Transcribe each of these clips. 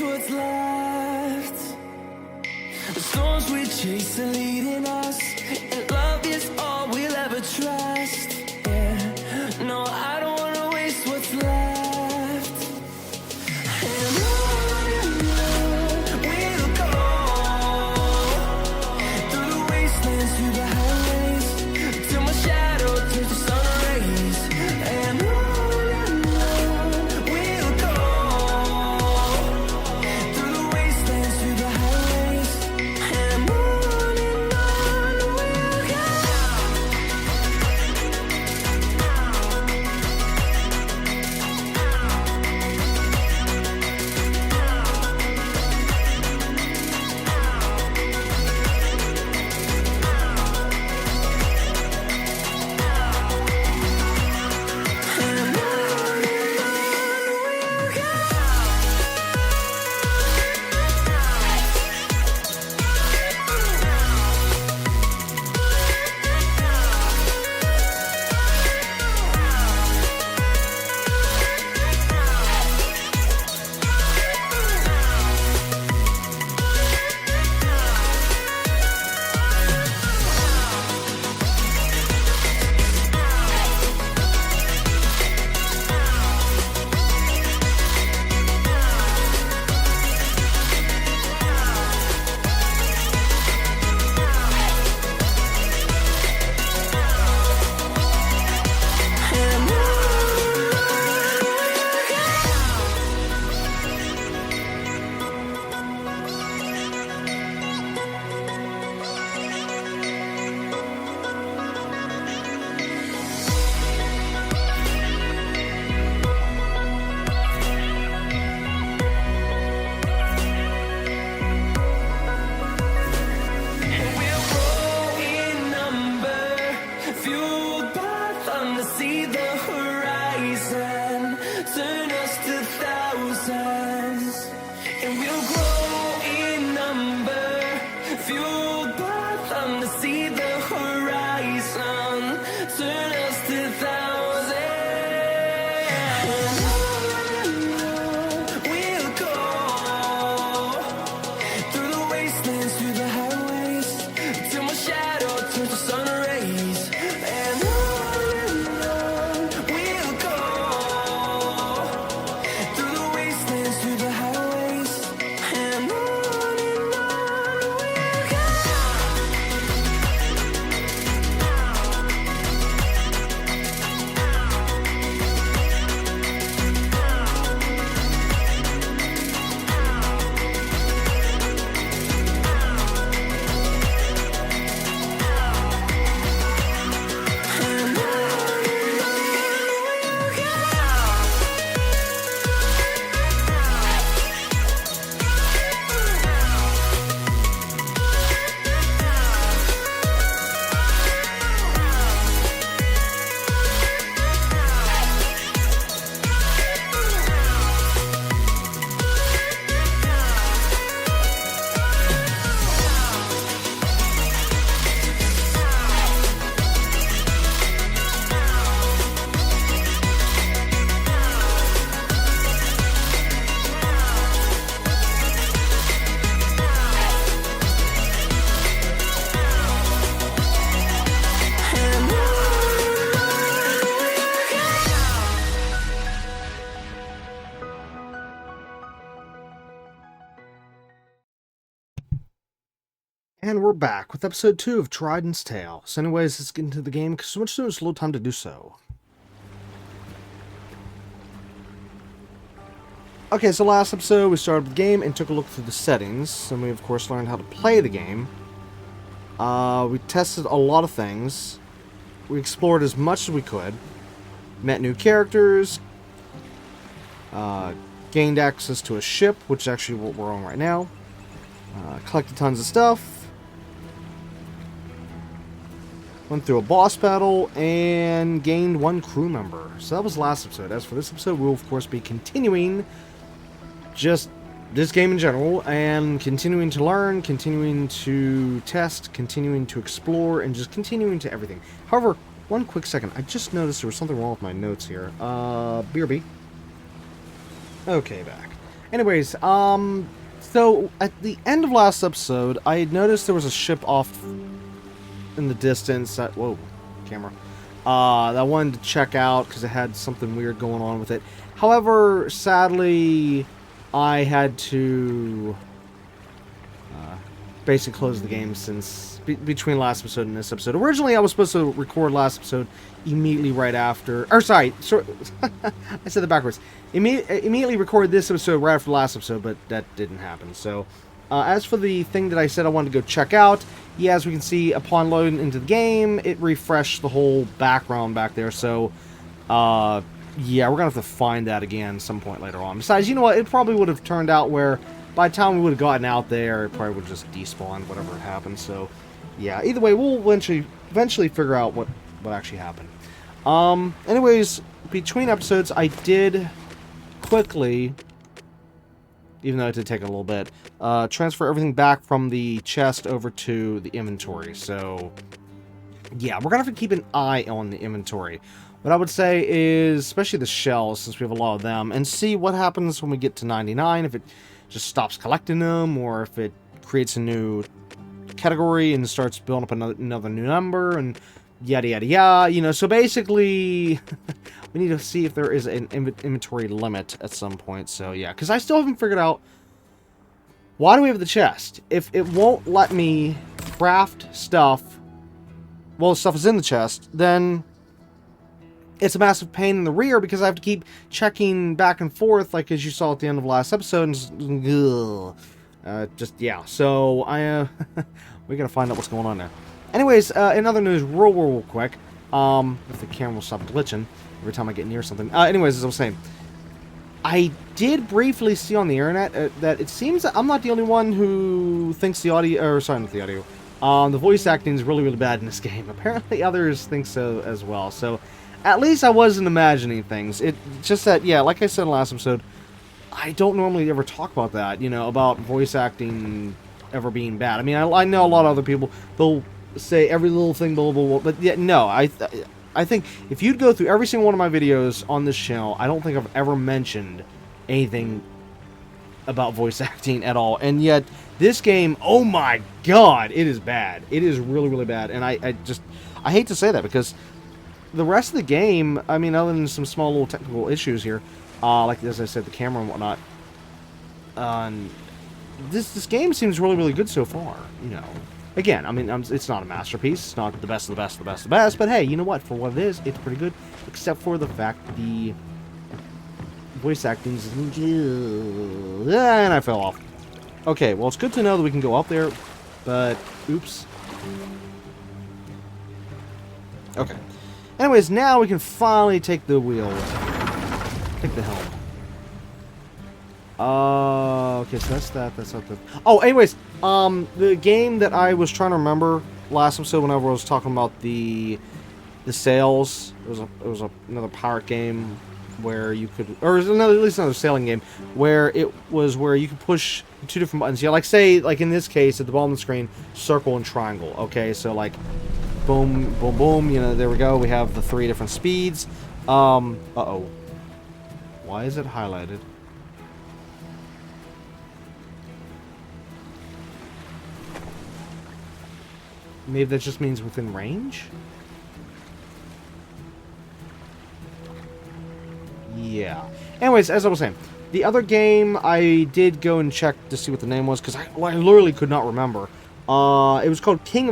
waste what's left. The storms we chase are leading us, and love is all we'll ever trust. Yeah, no, I don't wanna waste what's left. And on we'll go, through the wastelands, through the highways, till my shadow turns to sun rays. And on we'll go, through the wastelands, through the highways, and on we'll go. See the horizon, turn us to thousands, and we'll grow in number, fueled by thunder. See the horizon, turn us to thousands, and on we'll go, through the wastelands, through the highways, till my shadow turns to sun rays. And And we're back with episode 2 of Trident's Tale. So anyways, let's get into the game, because so much sooner is a little time to do so. Okay, so last episode we started with the game and took a look through the settings, and we of course learned how to play the game. We tested a lot of things. We explored as much as we could. Met new characters. Gained access to a ship, which is actually what we're on right now. Collected tons of stuff. Went through a boss battle and gained 1 crew member. So that was last episode. As for this episode, we'll of course be continuing just this game in general, and continuing to learn, continuing to test, continuing to explore, and just continuing to everything. However, one quick second, I just noticed there was something wrong with my notes here. BRB. Okay, back. Anyways, so at the end of last episode, I had noticed there was a ship off in the distance that, whoa, camera, that I wanted to check out because it had something weird going on with it. However, sadly, I had to basically close the game since between last episode and this episode. Originally, I was supposed to record last episode immediately right after, or sorry, I said that backwards. Immediately record this episode right after the last episode, but that didn't happen. So, as for the thing that I said I wanted to go check out, yeah, as we can see, upon loading into the game, it refreshed the whole background back there. So, yeah, we're gonna have to find that again some point later on. Besides, you know what? It probably would have turned out where by the time we would have gotten out there, it probably would have just despawned whatever happened. So, yeah, either way, we'll eventually figure out what actually happened. Anyways, between episodes, I did quickly, even though it did take a little bit, transfer everything back from the chest over to the inventory. So, yeah, we're gonna have to keep an eye on the inventory. What I would say is, especially the shells, since we have a lot of them, and see what happens when we get to 99, if it just stops collecting them, or if it creates a new category and starts building up another new number, and yada yada yada, you know. So basically, we need to see if there is an inventory limit at some point. So yeah, because I still haven't figured out why do we have the chest. If it won't let me craft stuff while the stuff is in the chest, then it's a massive pain in the rear because I have to keep checking back and forth, like as you saw at the end of the last episode. And just yeah. So we gotta find out what's going on there. Anyways, in other news, real quick. If the camera will stop glitching every time I get near something. Anyways, as I was saying, I did briefly see on the internet that it seems that I'm not the only one who thinks the audio, or sorry, not the audio, the voice acting is really bad in this game. Apparently, others think so as well. So, at least I wasn't imagining things. It's just that, yeah, like I said in the last episode, I don't normally ever talk about that, you know, about voice acting ever being bad. I mean, I know a lot of other people, they'll say every little thing, blah, blah, blah, but yeah, no, I think if you'd go through every single one of my videos on this channel, I don't think I've ever mentioned anything about voice acting at all. And yet, this game, oh my god, it is bad. It is really bad. And I hate to say that because the rest of the game, I mean, other than some small little technical issues here, like as I said, the camera and whatnot, this game seems really good so far, you know. Again, I mean, it's not a masterpiece, it's not the best of the best of the best of the best, but hey, you know what, for what it is, it's pretty good, except for the fact that the voice acting is... and I fell off. Okay, well, it's good to know that we can go up there, but, oops. Okay. Anyways, now we can finally take the wheel. Take the helm. Okay, so that's that. That's not the... Oh, anyways, the game that I was trying to remember last episode whenever I was talking about the sails, it was another pirate game where you could, or at least another sailing game where you could push two different buttons. Yeah, like say, like in this case, at the bottom of the screen, circle and triangle. Okay, so like, boom, boom, boom. You know, there we go. We have the 3 different speeds. Uh-oh. Why is it highlighted? Maybe that just means within range? Yeah. Anyways, as I was saying, the other game, I did go and check to see what the name was, because I literally could not remember. It was called King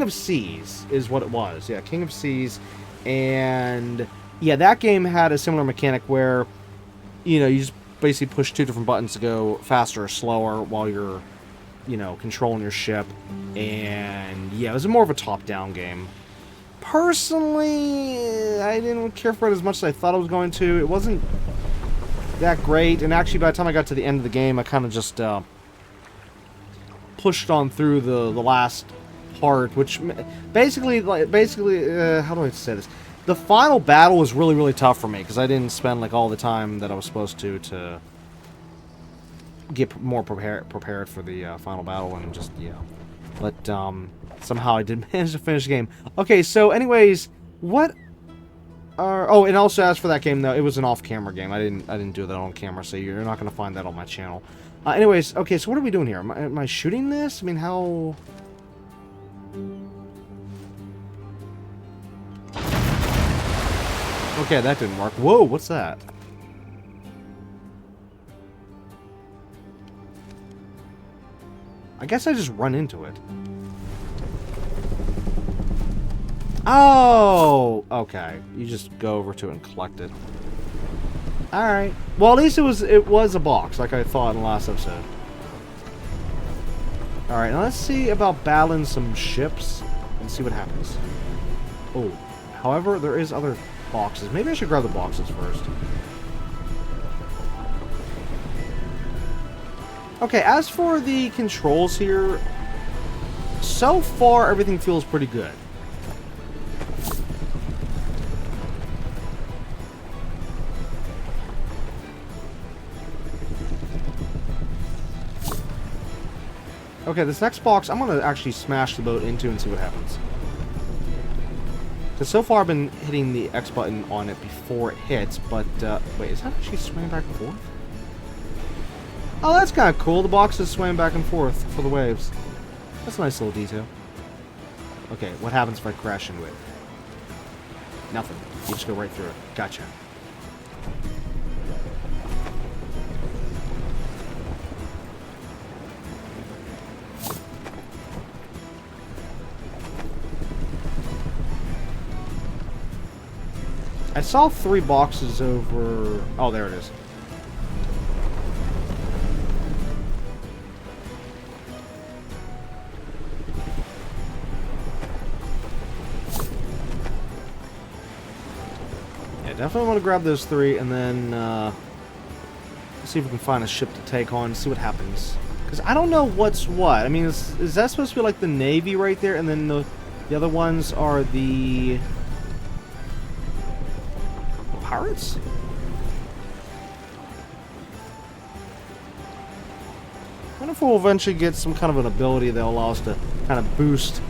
of Seas, is what it was. Yeah, King of Seas. And, yeah, that game had a similar mechanic where, you know, you just basically push 2 different buttons to go faster or slower while you're, you know, controlling your ship. And, yeah, it was more of a top-down game. Personally, I didn't care for it as much as I thought I was going to. It wasn't that great, and actually by the time I got to the end of the game, I kind of just pushed on through the last part, which basically, how do I say this? The final battle was really tough for me, because I didn't spend like all the time that I was supposed to get more prepared for the final battle, and just, yeah. But, somehow I did manage to finish the game. Okay, so anyways, what are... Oh, and also as for that game, though, it was an off-camera game. I didn't do that on camera, so you're not going to find that on my channel. Anyways, okay, so what are we doing here? Am I shooting this? I mean, how... Okay, that didn't work. Whoa, what's that? I guess I just run into it. Oh, okay. You just go over to it and collect it. Alright. Well, at least it was a box, like I thought in the last episode. Alright, now let's see about battling some ships and see what happens. Oh, however, there is other boxes. Maybe I should grab the boxes first. Okay, as for the controls here, so far everything feels pretty good. Okay, this next box, I'm going to actually smash the boat into and see what happens. Because so far I've been hitting the X button on it before it hits, but, wait, is that actually swinging back and forth? Oh, that's kind of cool. The box is swaying back and forth for the waves. That's a nice little detail. Okay, what happens if I crash into it? Nothing. You just go right through it. Gotcha. I saw 3 boxes over... Oh, there it is. Yeah, definitely want to grab those 3 and then see if we can find a ship to take on, see what happens. Because I don't know what's what. I mean, is that supposed to be like the Navy right there? And then the other ones are the... pirates? I wonder if we'll eventually get some kind of an ability that'll allow us to kind of boost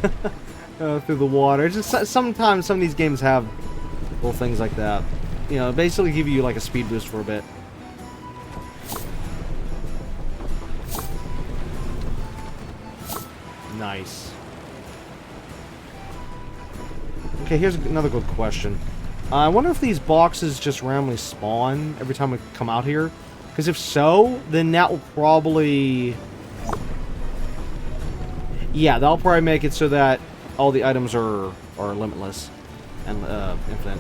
through the water. It's just sometimes some of these games have little things like that. You know, basically give you like a speed boost for a bit. Nice. Okay, here's another good question. I wonder if these boxes just randomly spawn every time we come out here. Because if so, then that will probably... Yeah, that'll probably make it so that all the items are limitless and infinite.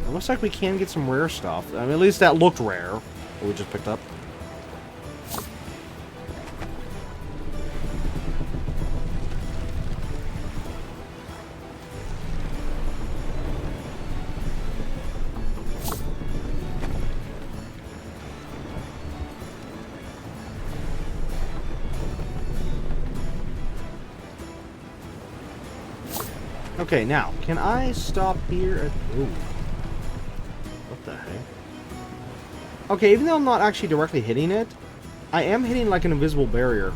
It looks like we can get some rare stuff. I mean, at least that looked rare, what we just picked up. Okay, now, can I stop here at... Ooh. What the heck? Okay, even though I'm not actually directly hitting it, I am hitting like an invisible barrier.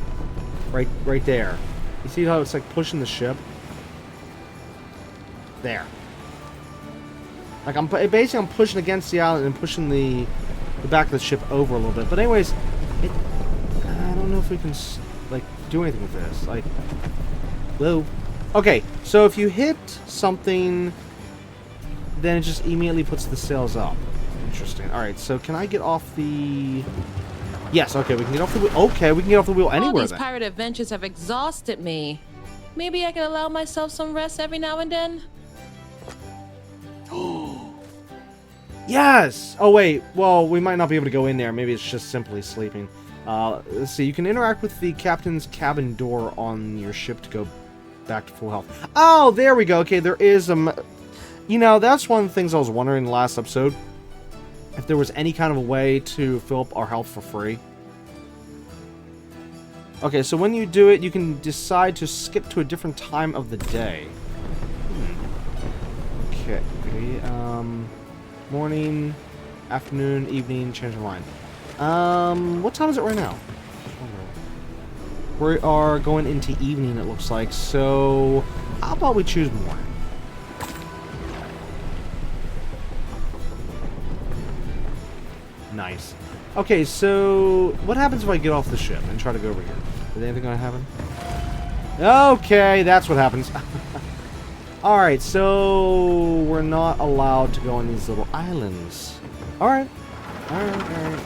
Right there. You see how it's like pushing the ship? There. Like I'm pushing against the island and pushing the back of the ship over a little bit. But anyways, I don't know if we can like do anything with this. Like, whoa. Okay, so if you hit something, then it just immediately puts the sails up. Interesting. Alright, so can I get off the... Yes, okay, we can get off the wheel. Okay, we can get off the wheel anywhere then. All these pirate adventures have exhausted me. Maybe I can allow myself some rest every now and then? Yes! Oh, wait. Well, we might not be able to go in there. Maybe it's just simply sleeping. Let's see. You can interact with the captain's cabin door on your ship to go back to full health. Oh, there we go. Okay, there is a... You know, that's one of the things I was wondering in the last episode. If there was any kind of a way to fill up our health for free. Okay, so when you do it, you can decide to skip to a different time of the day. Okay. Morning, afternoon, evening, change of line. What time is it right now? We are going into evening, it looks like, so how about we choose morning? Nice. Okay, so what happens if I get off the ship and try to go over here? Is anything gonna happen? Okay, that's what happens. Alright, so we're not allowed to go on these little islands. Alright. Alright.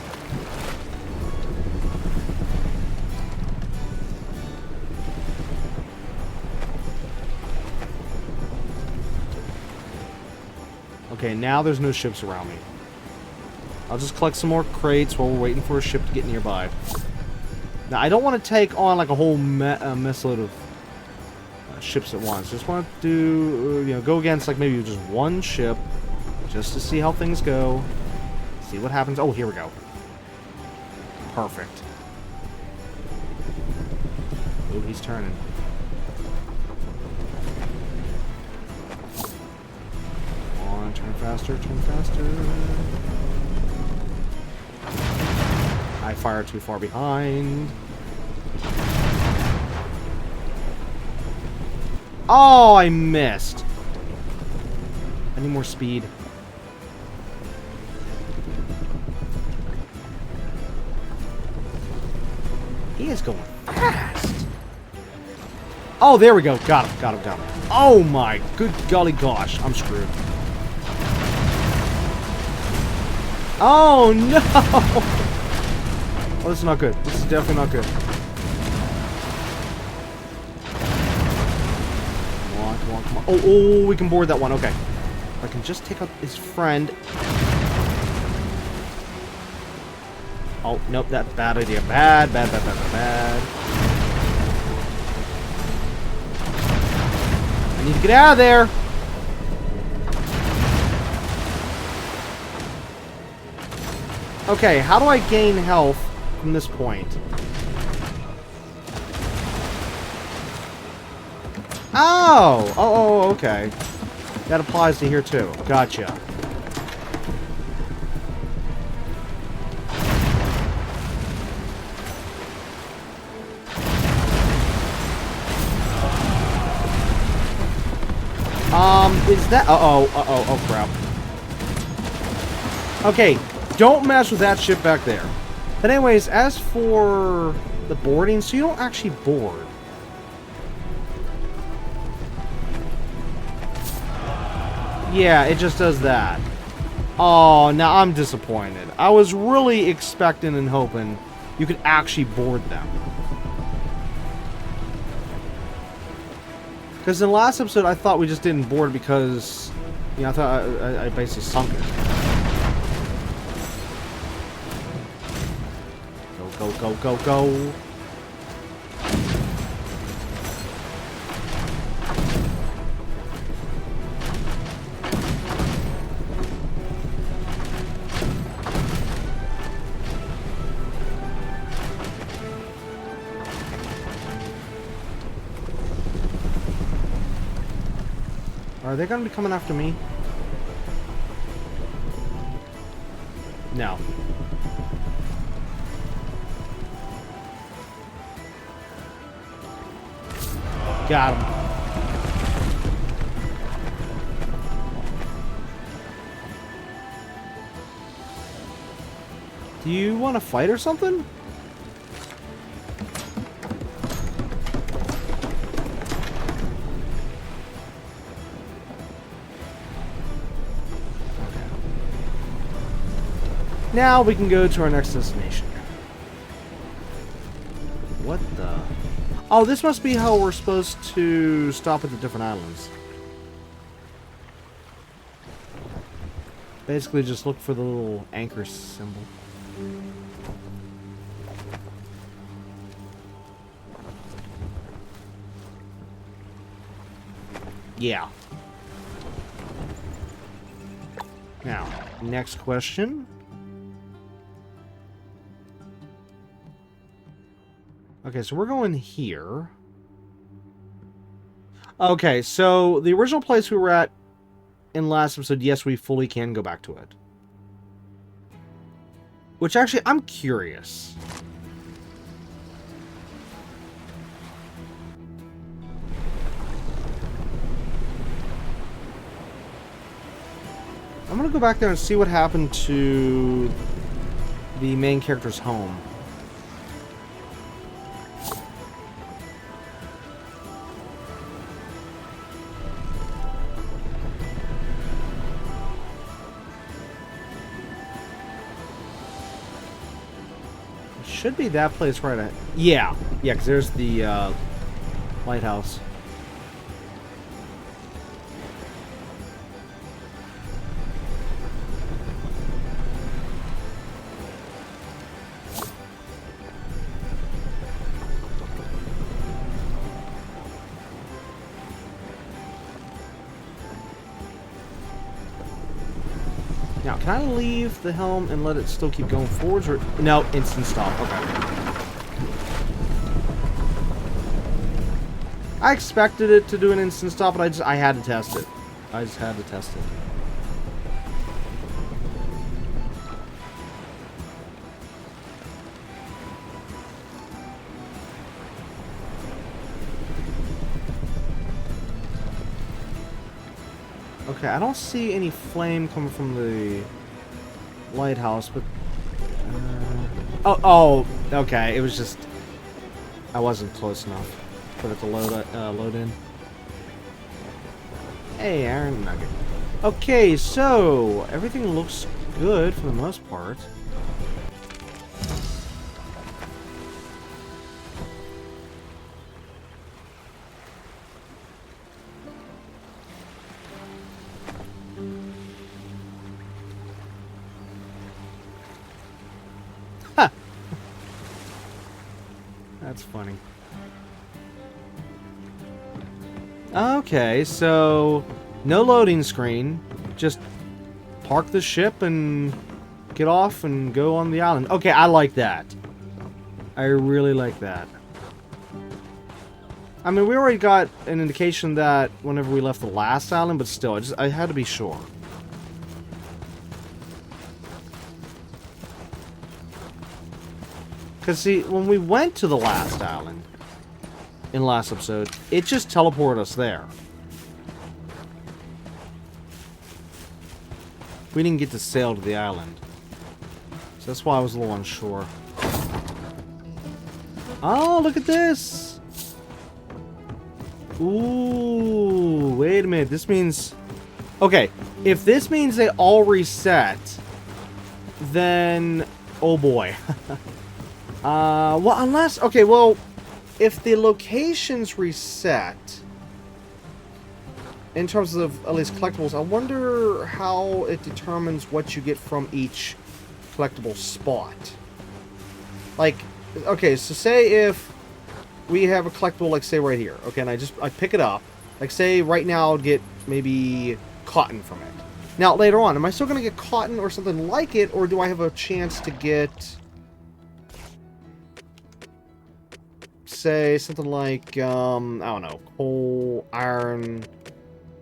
Okay, now there's no ships around me. I'll just collect some more crates while we're waiting for a ship to get nearby. Now, I don't want to take on like a whole messload of ships at once. Just want to do, you know, go against like maybe just one ship, just to see how things go. See what happens. Oh, here we go. Perfect. Oh, he's turning. Come on, turn faster, turn faster. I fire too far behind. Oh, I missed. I need more speed. He is going fast. Oh, there we go. Got him, got him, got him. Oh my good golly gosh. I'm screwed. Oh no! Oh, this is not good. This is definitely not good. Come on, come on, come on. Oh, we can board that one. Okay. I can just take out his friend. Oh, nope, that's bad idea. Bad. I need to get out of there. Okay, how do I gain health from this point? Oh, okay. That applies to here too. Gotcha. Is that... oh crap. Okay, don't mess with that ship back there. But anyways, as for the boarding, so you don't actually board. Yeah, it just does that. Oh, now I'm disappointed. I was really expecting and hoping you could actually board them. Because in the last episode, I thought we just didn't board because, you know, I thought I basically sunk it. Go. Are they going to be coming after me? No. Got him. Do you want to fight or something? Now we can go to our next destination. What the... Oh, this must be how we're supposed to stop at the different islands. Basically, just look for the little anchor symbol. Yeah. Now, next question. Okay, so we're going here. Okay, so the original place we were at in last episode, yes, we fully can go back to it. Which actually, I'm curious. I'm gonna go back there and see what happened to the main character's home. Should be that place right at... Yeah, because there's the lighthouse. Now, can I leave the helm and let it still keep going forwards? Or no, instant stop. Okay. I expected it to do an instant stop, but I had to test it. I just had to test it. Okay, I don't see any flame coming from the lighthouse, but... Oh, okay, it was just... I wasn't close enough for it to load in. Hey, Iron Nugget. Okay, so, everything looks good for the most part. That's funny. Okay, so no loading screen. Just park the ship and get off and go on the island. Okay, I like that. I really like that. I mean, we already got an indication that whenever we left the last island, but still, I had to be sure. Because, see, when we went to the last island, in last episode, it just teleported us there. We didn't get to sail to the island. So that's why I was a little unsure. Oh, look at this! Ooh, wait a minute. This means... Okay, if this means they all reset, then... Oh boy. Well, unless... Okay, well, if the locations reset, in terms of at least collectibles, I wonder how it determines what you get from each collectible spot. Like, okay, so say if we have a collectible, like, say, right here, okay, and I pick it up, like, say, right now, I'll get maybe cotton from it. Now, later on, am I still going to get cotton or something like it, or do I have a chance to get... say something like, I don't know, coal, iron,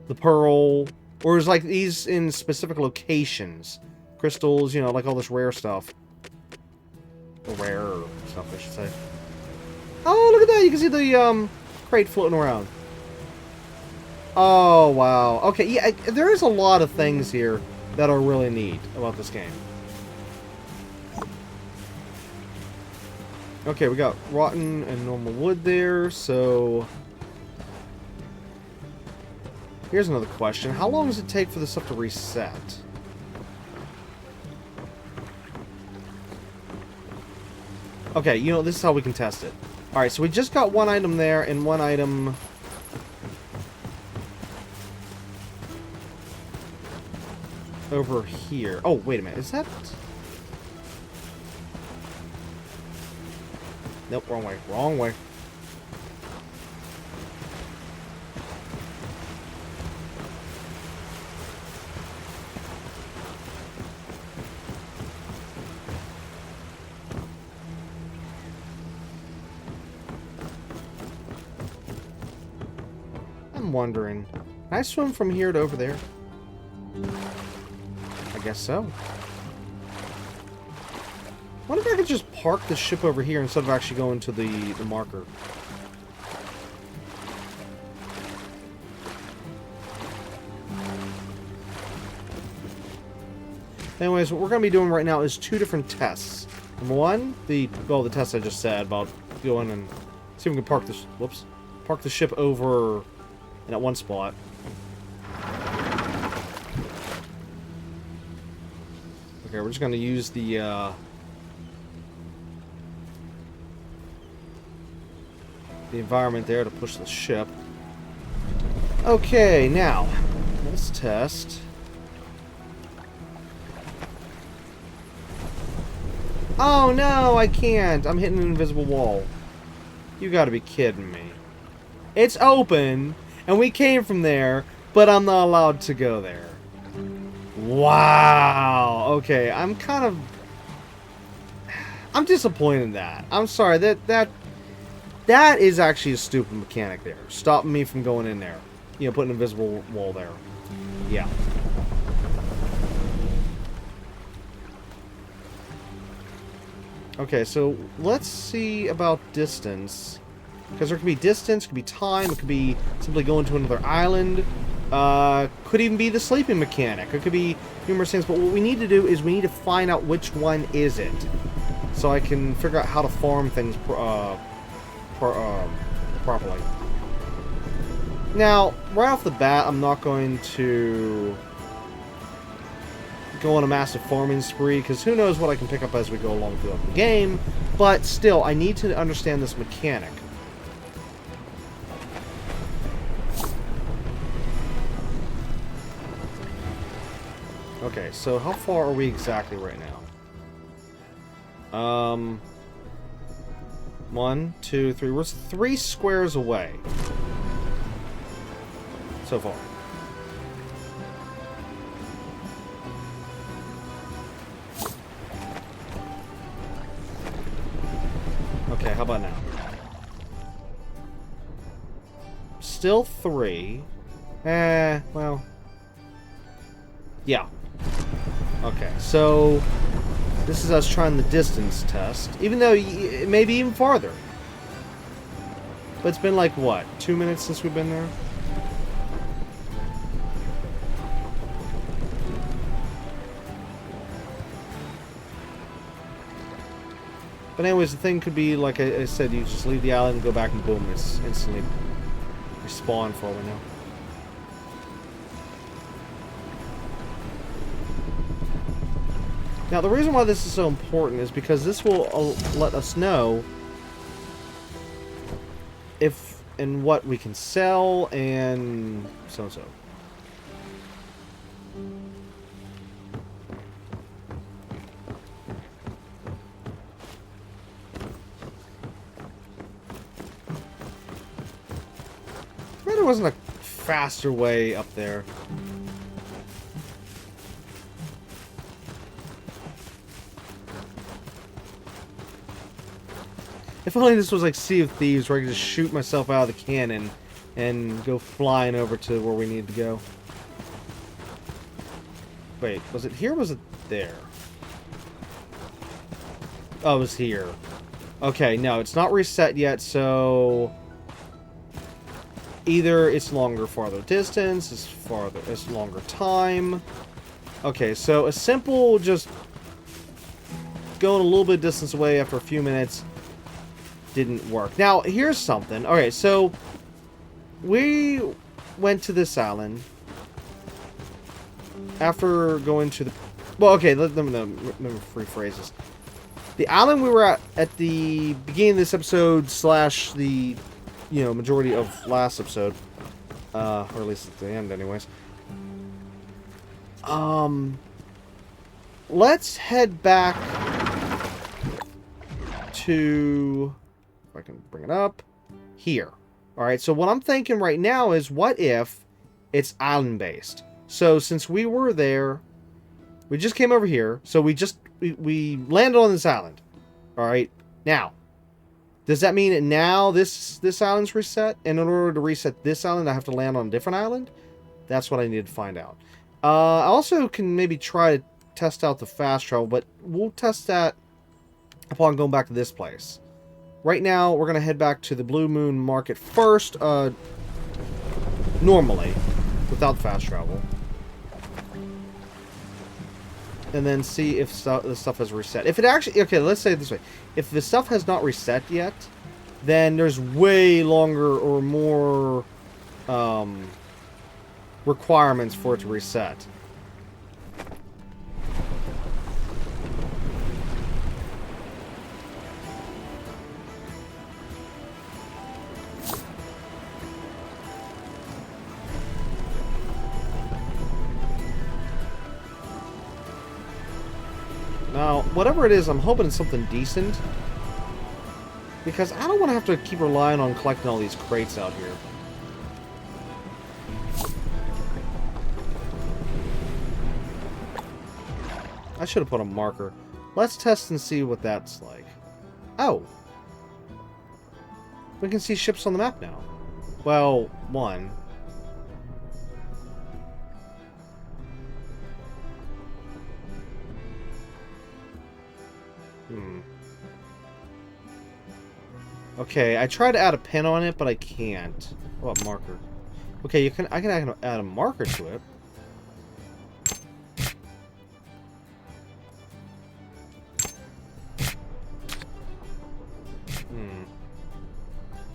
the pearl, or is like these in specific locations, crystals, you know, like all this rare stuff, or rare stuff, I should say. Oh, look at that! You can see the crate floating around. Oh wow. Okay, yeah, there is a lot of things here that are really neat about this game. Okay, we got rotten and normal wood there, so... Here's another question. How long does it take for this stuff to reset? Okay, you know, this is how we can test it. Alright, so we just got one item there, and one item... over here. Oh, wait a minute. Is that... Nope, wrong way. Wrong way. I'm wondering. Can I swim from here to over there? I guess so. What if I could just park the ship over here instead of actually going to the marker? Anyways, what we're going to be doing right now is two different tests. Number one, the test I just said about going and see if we can park the ship over in that one spot. Okay, we're just going to use the environment there to push the ship. Okay, now, let's test. Oh no, I can't. I'm hitting an invisible wall. You gotta be kidding me. It's open, and we came from there, but I'm not allowed to go there. Wow. Okay, I'm disappointed in that. I'm sorry, that is actually a stupid mechanic there. Stopping me from going in there. You know, putting an invisible wall there. Yeah. Okay, so let's see about distance. Because there could be distance, could be time, it could be simply going to another island. Could even be the sleeping mechanic. It could be numerous things. But what we need to do is we need to find out which one is it. So I can figure out how to farm things properly. Now, right off the bat, I'm not going to go on a massive farming spree, because who knows what I can pick up as we go along throughout the game. But still, I need to understand this mechanic. Okay, so how far are we exactly right now? 1, 2, 3. We're 3 squares away. So far. Okay, how about now? Still 3. Well. Yeah. Okay, so this is us trying the distance test, even though it may be even farther. But it's been like, what, 2 minutes since we've been there? But anyways, the thing could be, like I said, you just leave the island and go back and boom, it's instantly respawn for all we know. Now, the reason why this is so important is because this will let us know if and what we can sell and so. There wasn't a faster way up there. If only this was like Sea of Thieves, where I could just shoot myself out of the cannon and go flying over to where we need to go. Wait, was it here or was it there? Oh, it was here. Okay, no, it's not reset yet, so either it's longer farther distance, it's longer time. Okay, so a simple just going a little bit of distance away after a few minutes didn't work. Now, here's something. Okay, so we went to this island after going to the... Well, okay, let me rephrase this. The island we were at the beginning of this episode / the, you know, majority of last episode, or at least at the end anyways. Let's head back to... If I can bring it up. Here. Alright, so what I'm thinking right now is, what if it's island-based? So, since we were there, we just came over here, so we landed on this island. Alright, now, does that mean that now this island's reset? And in order to reset this island, I have to land on a different island? That's what I need to find out. I also can maybe try to test out the fast travel, but we'll test that upon going back to this place. Right now, we're going to head back to the Blue Moon Market first, normally, without fast travel. and then see if the stuff has reset. If it actually... Okay, let's say it this way. If the stuff has not reset yet, then there's way longer or more requirements for it to reset. Now, whatever it is, I'm hoping it's something decent. Because I don't want to have to keep relying on collecting all these crates out here. I should have put a marker. Let's test and see what that's like. Oh! We can see ships on the map now. Well, one. Okay, I tried to add a pin on it, but I can't. What marker? Okay, I can add a marker to it.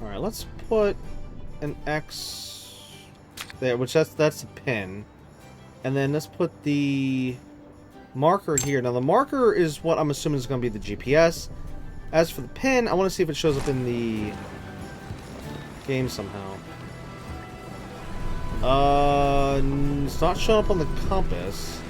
Alright, let's put an X there, which that's the pin. And then let's put the marker here. Now the marker is what I'm assuming is going to be the GPS. As for the pin, I want to see if it shows up in the game somehow. It's not showing up on the compass.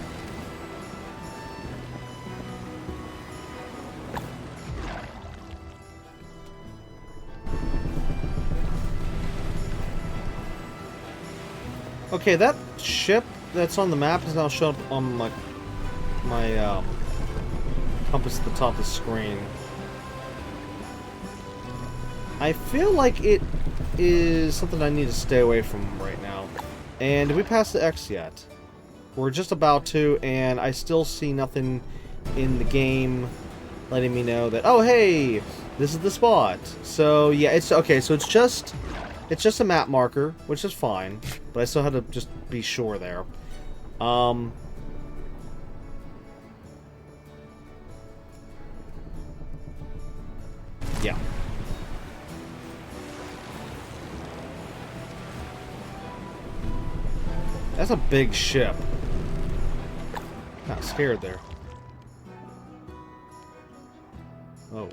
Okay, that ship that's on the map is now showing up on my compass at the top of the screen. I feel like it is something I need to stay away from right now. And did we pass the X yet? We're just about to, and I still see nothing in the game letting me know that, oh hey, this is the spot. So yeah, it's okay, so it's just a map marker, which is fine, but I still had to just be sure there. Yeah. That's a big ship. Got scared there. Oh.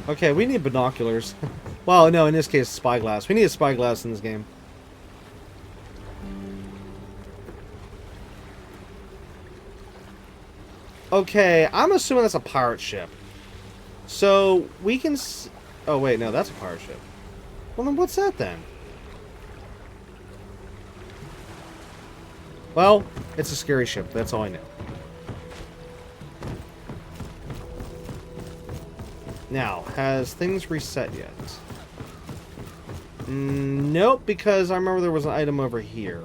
Okay, we need binoculars. Well, no, in this case, spyglass. We need a spyglass in this game. Okay, I'm assuming that's a pirate ship. So, we can... Oh, wait, no, that's a pirate ship. Well, then what's that, then? Well, it's a scary ship. That's all I know. Now, has things reset yet? Nope, because I remember there was an item over here.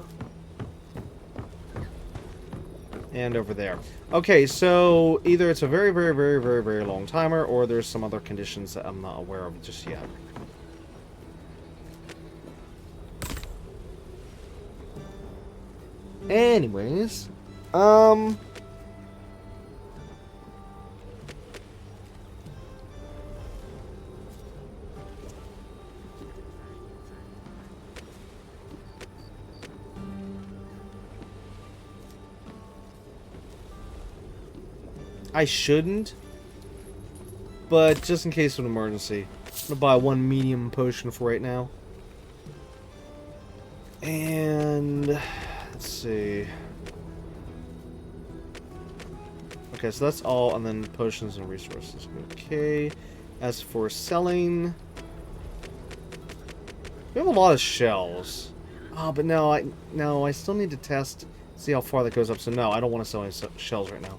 And over there. Okay, so either it's a very, very, very, very, very long timer, or there's some other conditions that I'm not aware of just yet. Anyways, I shouldn't, but just in case of an emergency, I'm gonna buy one medium potion for right now. And let's see. Okay, so that's all, and then potions and resources. Okay. As for selling, we have a lot of shells. Oh, but no, I still need to test, see how far that goes up. So no, I don't want to sell any shells right now.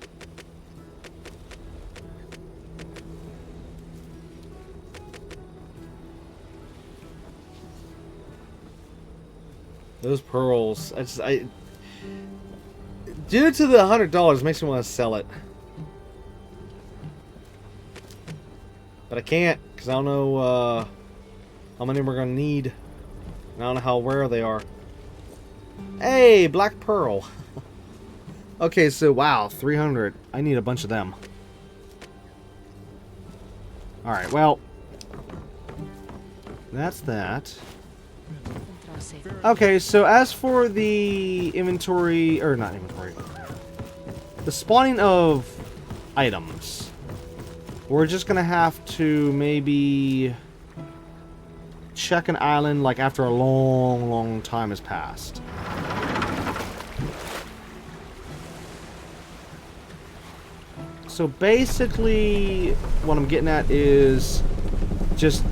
Those pearls. Due to the $100, makes me want to sell it. But I can't, because I don't know how many we're going to need. I don't know how rare they are. Hey, black pearl. Okay, so wow, 300. I need a bunch of them. Alright, well, that's that. Okay, so as for the inventory, or not inventory, the spawning of items, we're just gonna have to maybe check an island like after a long time has passed. So basically, what I'm getting at is just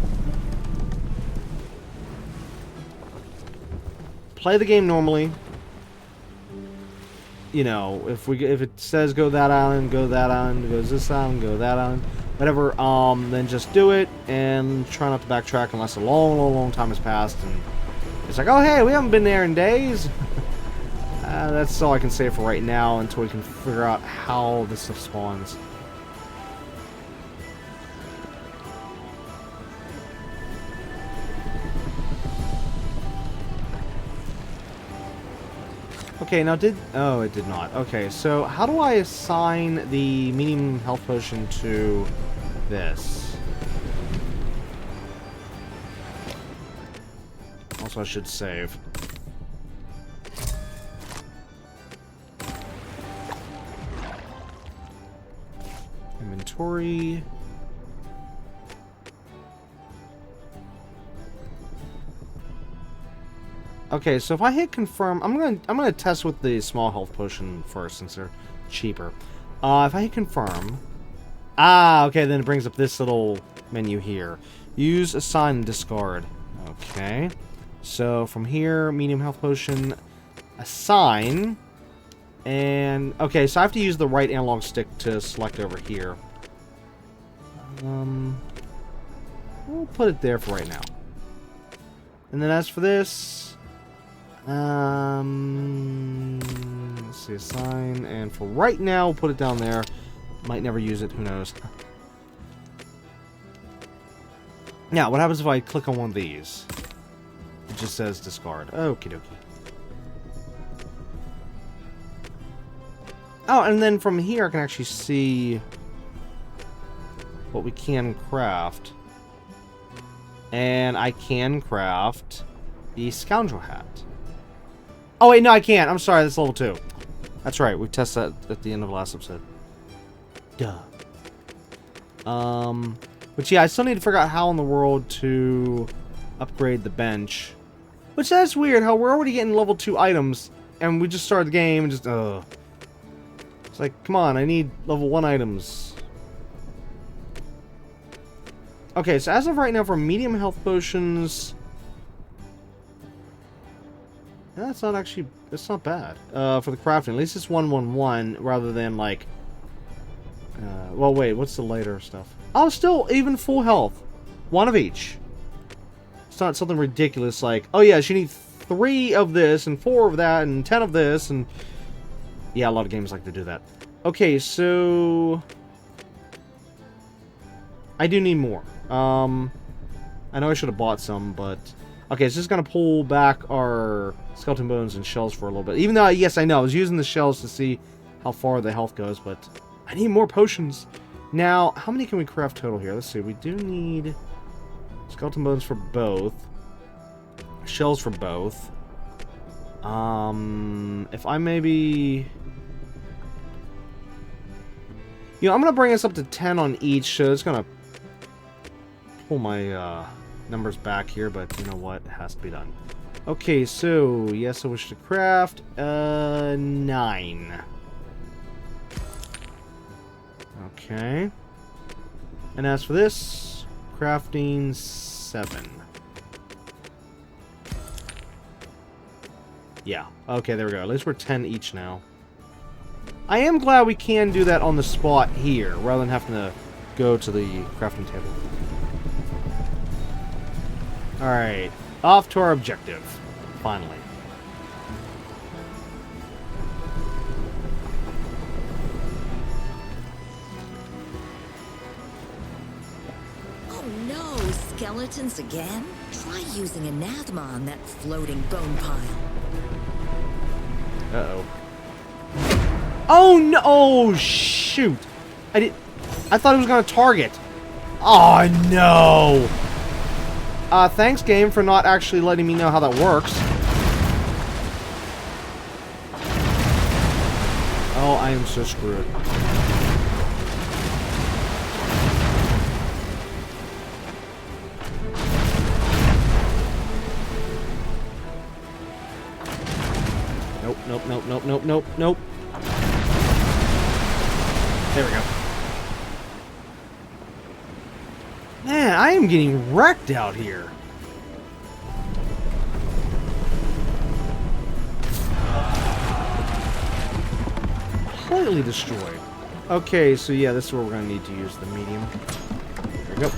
play the game normally. You know, if it says go that island, go that island, goes this island, go that island, whatever, then just do it and try not to backtrack unless a long time has passed and it's like, oh hey, we haven't been there in days. That's all I can say for right now until we can figure out how this stuff spawns. Okay, now oh, it did not. Okay, so how do I assign the medium health potion to this? Also, I should save. Inventory. Okay, so if I hit confirm, I'm gonna test with the small health potion first since they're cheaper. If I hit confirm, okay, then it brings up this little menu here. Use, assign, and discard. Okay, so from here, medium health potion, assign, and okay, so I have to use the right analog stick to select over here. We'll put it there for right now. And then as for this. Let's see, assign, and for right now, we'll put it down there. Might never use it, who knows. Now, what happens if I click on one of these? It just says discard. Okie dokie. Oh, and then from here, I can actually see what we can craft. And I can craft the scoundrel hat. Oh, wait, no, I can't. I'm sorry, that's level 2. That's right, we tested that at the end of the last episode. Duh. But yeah, I still need to figure out how in the world to upgrade the bench. Which, that's weird, how we're already getting level 2 items, and we just started the game and just, It's like, come on, I need level 1 items. Okay, so as of right now, for medium health potions... That's not actually... It's not bad. For the crafting. At least it's 111 rather than, like... well, wait. What's the later stuff? Oh, still even full health. 1 of each. It's not something ridiculous like... Oh, yeah, she needs 3 of this and 4 of that and 10 of this and... Yeah, a lot of games like to do that. Okay, so... I do need more. I know I should have bought some, but... Okay, it's just going to pull back our skeleton bones and shells for a little bit. Even though, yes, I know, I was using the shells to see how far the health goes, but I need more potions. Now, how many can we craft total here? Let's see, we do need skeleton bones for both. Shells for both. If I maybe... You know, I'm going to bring us up to 10 on each, so it's going to pull my, numbers back here, but you know what? It has to be done. Okay, so yes, I wish to craft 9. Okay. And as for this, crafting 7. Yeah. Okay, there we go. At least we're 10 each now. I am glad we can do that on the spot here, rather than having to go to the crafting table. Alright, off to our objective, finally. skeletons again? Try using anathema on that floating bone pile. Uh-oh. Oh, no! Oh, shoot! I thought it was gonna target. Oh, no! Thanks, game, for not actually letting me know how that works. Oh, I am so screwed. Nope, nope, nope, nope, nope, nope, nope. There we go. Man, I am getting wrecked out here. Completely destroyed. Okay, so yeah, this is where we're going to need to use the medium. There we go.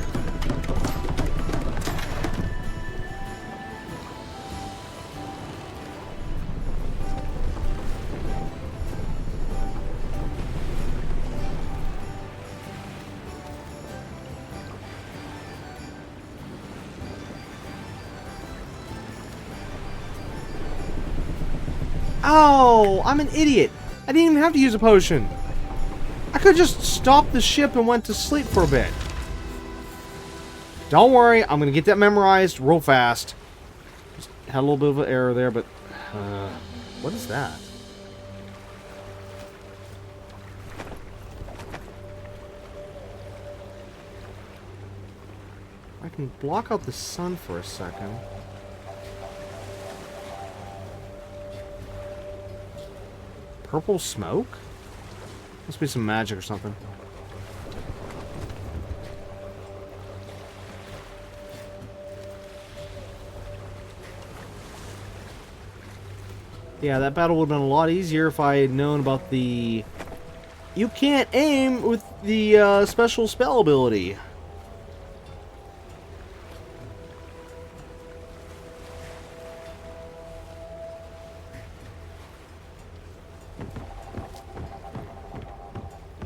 Oh, I'm an idiot. I didn't even have to use a potion. I could just stop the ship and went to sleep for a bit. Don't worry, I'm gonna get that memorized real fast. Just had a little bit of an error there, but what is that? I can block out the sun for a second. Purple smoke? Must be some magic or something. Yeah, that battle would have been a lot easier if I had known about the... You can't aim with the special spell ability.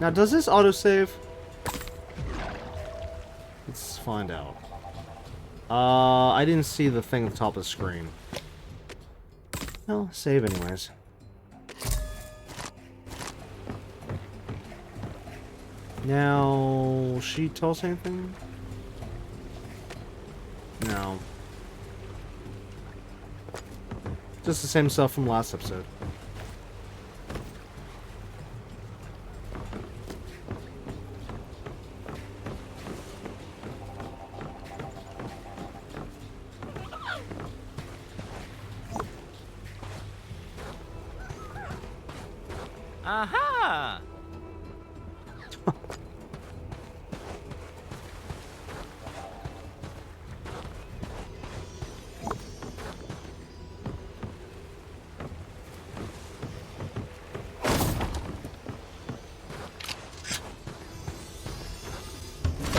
Now, does this autosave? Let's find out. I didn't see the thing at the top of the screen. Well, save anyways. Now, will she tell us anything? No. Just the same stuff from last episode. Aha!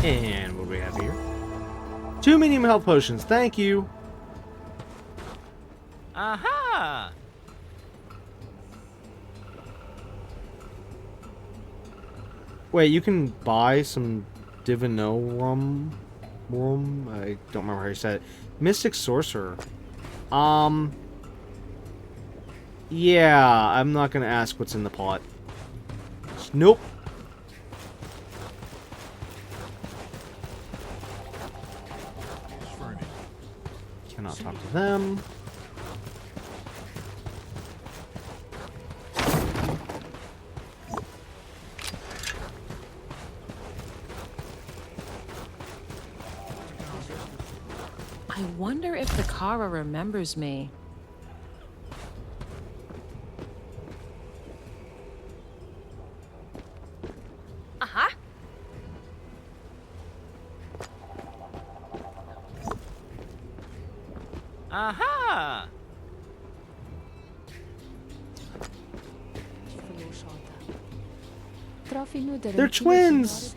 And what do we have here? 2 medium health potions, thank you. Aha! Wait, you can buy some Divinorum? I don't remember how you said it. Mystic Sorcerer. Yeah, I'm not gonna ask what's in the pot. Nope. Cannot talk to them. I wonder if the Kara remembers me. Aha. Aha! They're twins!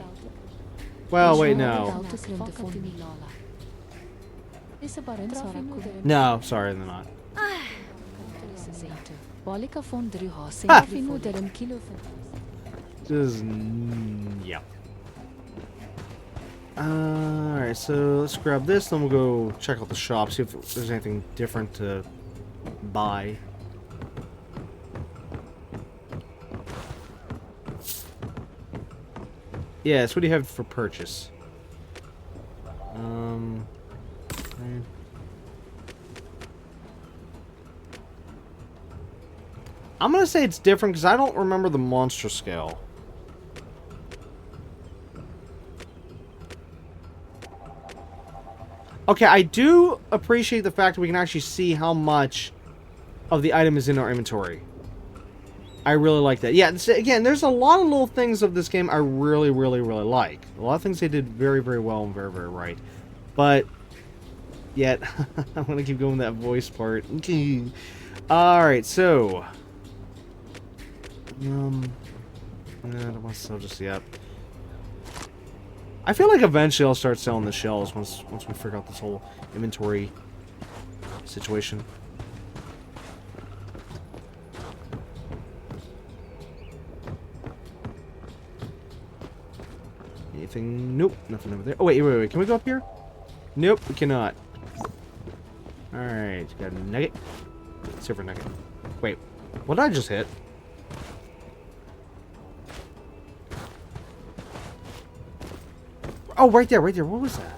Well, wait, no. No, sorry, they're not. Just, yeah. Alright, so let's grab this, then we'll go check out the shop, see if there's anything different to buy. Yes, what do you have for purchase? Okay. I'm gonna say it's different because I don't remember the monster scale. Okay, I do appreciate the fact that we can actually see how much of the item is in our inventory. I really like that. Yeah, again, there's a lot of little things of this game I really, really, really like. A lot of things they did very, very well and very, very right. But, yet, I'm going to keep going with that voice part. Alright, so... I don't want to sell just yet. I feel like eventually I'll start selling the shells once we figure out this whole inventory situation. Anything? Nope, nothing over there. Oh wait, can we go up here? Nope, we cannot. Alright, got a nugget. Silver nugget. Wait, what did I just hit? Oh, right there. What was that?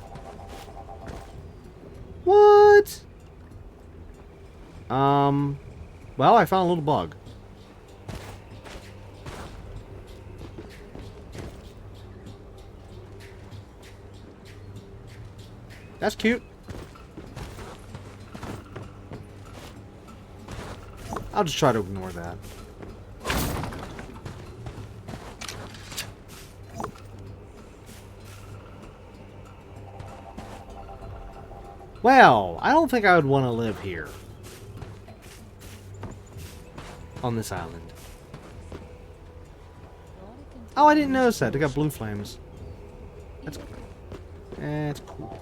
What? Well, I found a little bug. That's cute. I'll just try to ignore that. Well, I don't think I would want to live here. On this island. Oh, I didn't notice that. They got blue flames. That's cool.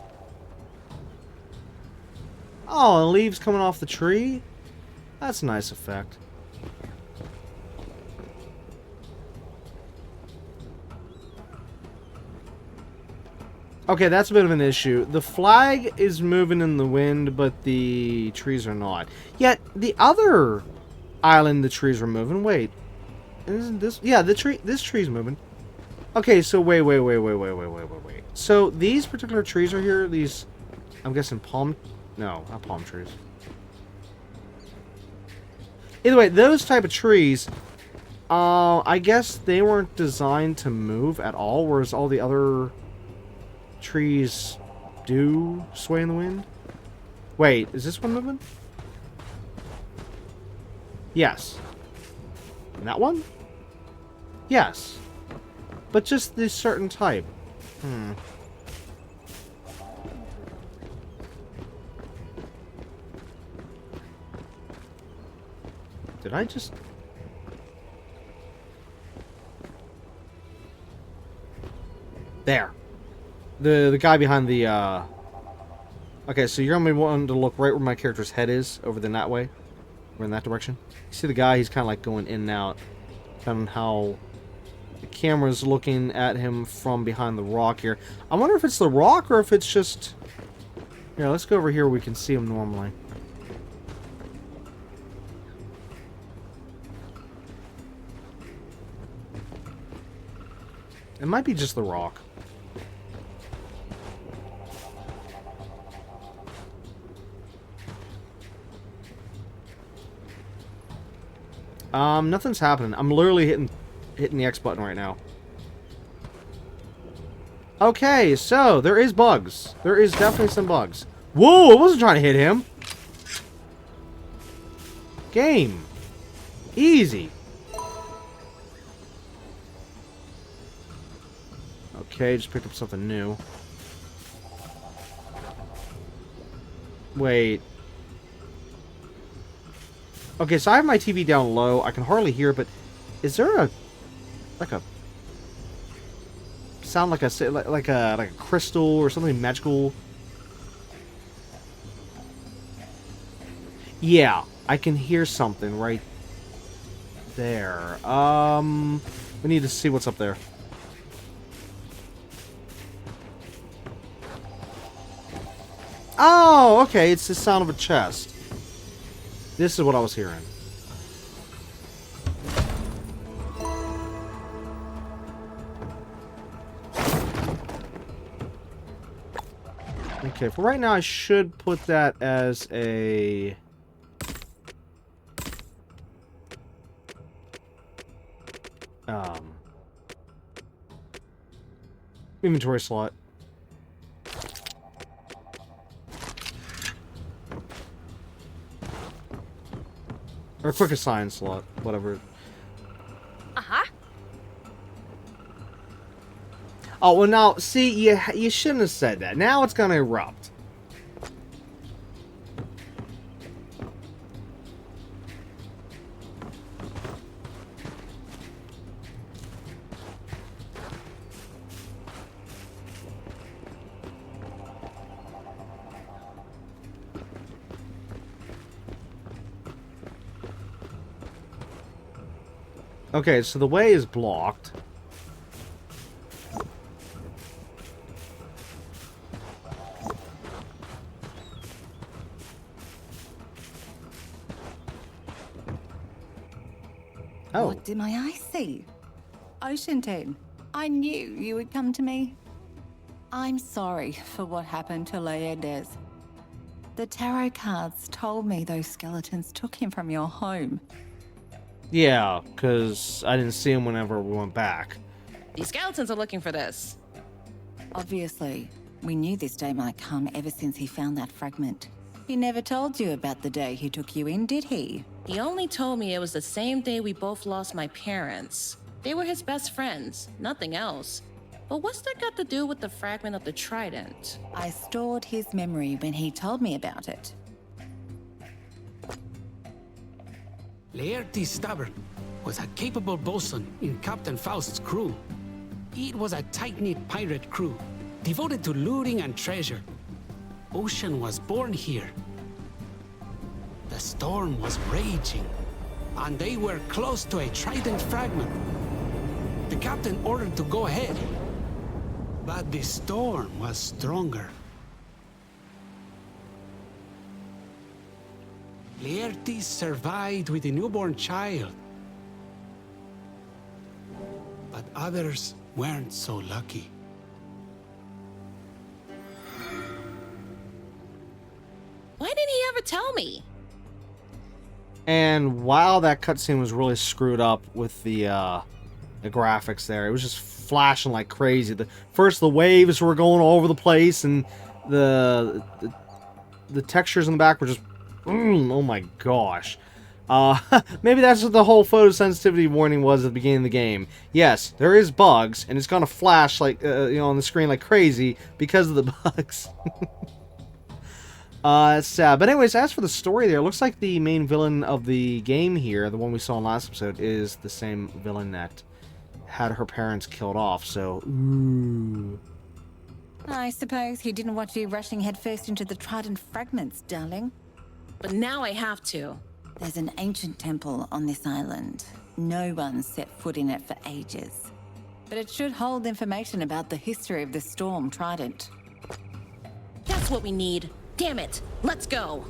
Oh, and leaves coming off the tree? That's a nice effect. Okay, that's a bit of an issue. The flag is moving in the wind, but the trees are not. Yet, the other island, the trees were moving. Wait. Isn't this... Yeah, this tree's moving. Okay, so wait. So, these particular trees are here. These... I'm guessing palm... No, not palm trees. Either way, those type of trees... I guess they weren't designed to move at all, whereas all the other... trees do sway in the wind? Wait, is this one moving? Yes. And that one? Yes. But just this certain type. Did I just... There. The guy behind the, Okay, so you're gonna be wanting to look right where my character's head is, over in that way. Or in that direction. You see the guy, he's kind of like going in and out. Depending on how the camera's looking at him from behind the rock here. I wonder if it's the rock or if it's just... Here, let's go over here where we can see him normally. It might be just the rock. Nothing's happening. I'm literally hitting the X button right now. Okay, so there is bugs. There is definitely some bugs. Whoa, I wasn't trying to hit him. Game. Easy. Okay, just picked up something new. Wait. Okay, so I have my TV down low. I can hardly hear, but is there a sound like a crystal or something magical? Yeah, I can hear something right there. We need to see what's up there. Oh, okay. It's the sound of a chest. This is what I was hearing. Okay, for right now, I should put that as a... inventory slot. Or quick assign slot, whatever. Uh-huh. Oh, well now, see, you shouldn't have said that. Now it's gonna erupt. Okay, so the way is blocked. Oh. What did my eyes see? Ocean Tune, I knew you would come to me. I'm sorry for what happened to Laertes. The tarot cards told me those skeletons took him from your home. Yeah, because I didn't see him whenever we went back. These skeletons are looking for this. Obviously, we knew this day might come ever since he found that fragment. He never told you about the day he took you in, did he? He only told me it was the same day we both lost my parents. They were his best friends, nothing else. But what's that got to do with the fragment of the Trident? I stored his memory when he told me about it. Laertes Stubborn was a capable bosun in Captain Faust's crew. It was a tight-knit pirate crew, devoted to looting and treasure. Ocean was born here. The storm was raging, and they were close to a Trident fragment. The captain ordered to go ahead, but the storm was stronger. Laertes survived with a newborn child, but others weren't so lucky. Why didn't he ever tell me? And wow, that cutscene was really screwed up with the graphics there. It was just flashing like crazy. First the waves were going all over the place, and the textures in the back were just... oh my gosh. Maybe that's what the whole photosensitivity warning was at the beginning of the game. Yes, there is bugs, and it's gonna flash like on the screen like crazy because of the bugs. It's sad. But anyways, as for the story there, it looks like the main villain of the game here, the one we saw in last episode, is the same villain that had her parents killed off, so... ooh. I suppose he didn't want you rushing headfirst into the Trident fragments, darling. But now I have to. There's an ancient temple on this island. No one set foot in it for ages. But it should hold information about the history of the storm Trident. That's what we need. Damn it. Let's go.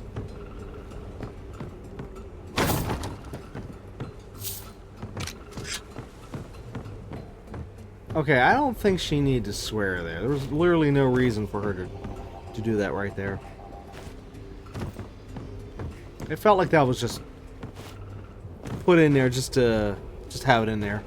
Okay, I don't think she needed to swear there. There was literally no reason for her to do that right there. It felt like that was just put in there just to have it in there.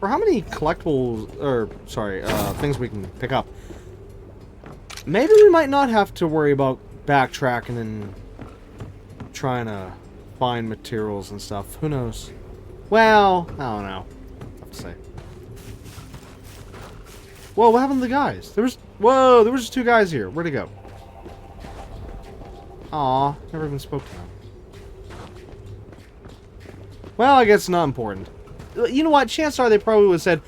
For how many collectibles, or sorry, things we can pick up, maybe we might not have to worry about backtracking and trying to find materials and stuff. Who knows? Well, I don't know. I have to say. Whoa, what happened to the guys? There was just two guys here. Where'd they go? Aw, never even spoke to him. Well, I guess not important. You know what? Chances are they probably would have said,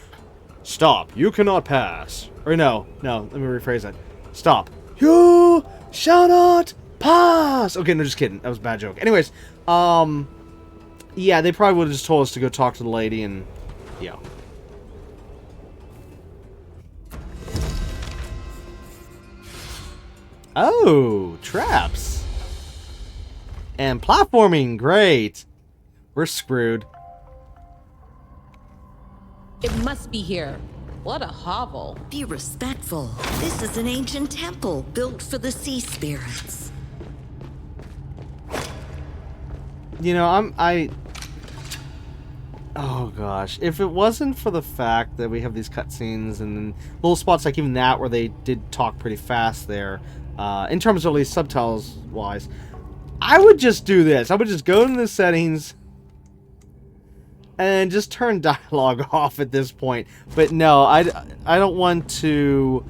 "Stop, you cannot pass." Or no, let me rephrase that. "Stop, you shall not pass." Okay, no, just kidding. That was a bad joke. Anyways, yeah, they probably would have just told us to go talk to the lady and, yeah. Oh, traps. And platforming, great. We're screwed. It must be here. What a hovel. Be respectful. This is an ancient temple built for the sea spirits. You know, oh gosh, if it wasn't for the fact that we have these cutscenes and little spots like even that where they did talk pretty fast there, in terms of at least subtitles wise, I would just do this. I would just go into the settings and just turn dialogue off at this point. But no, I don't want to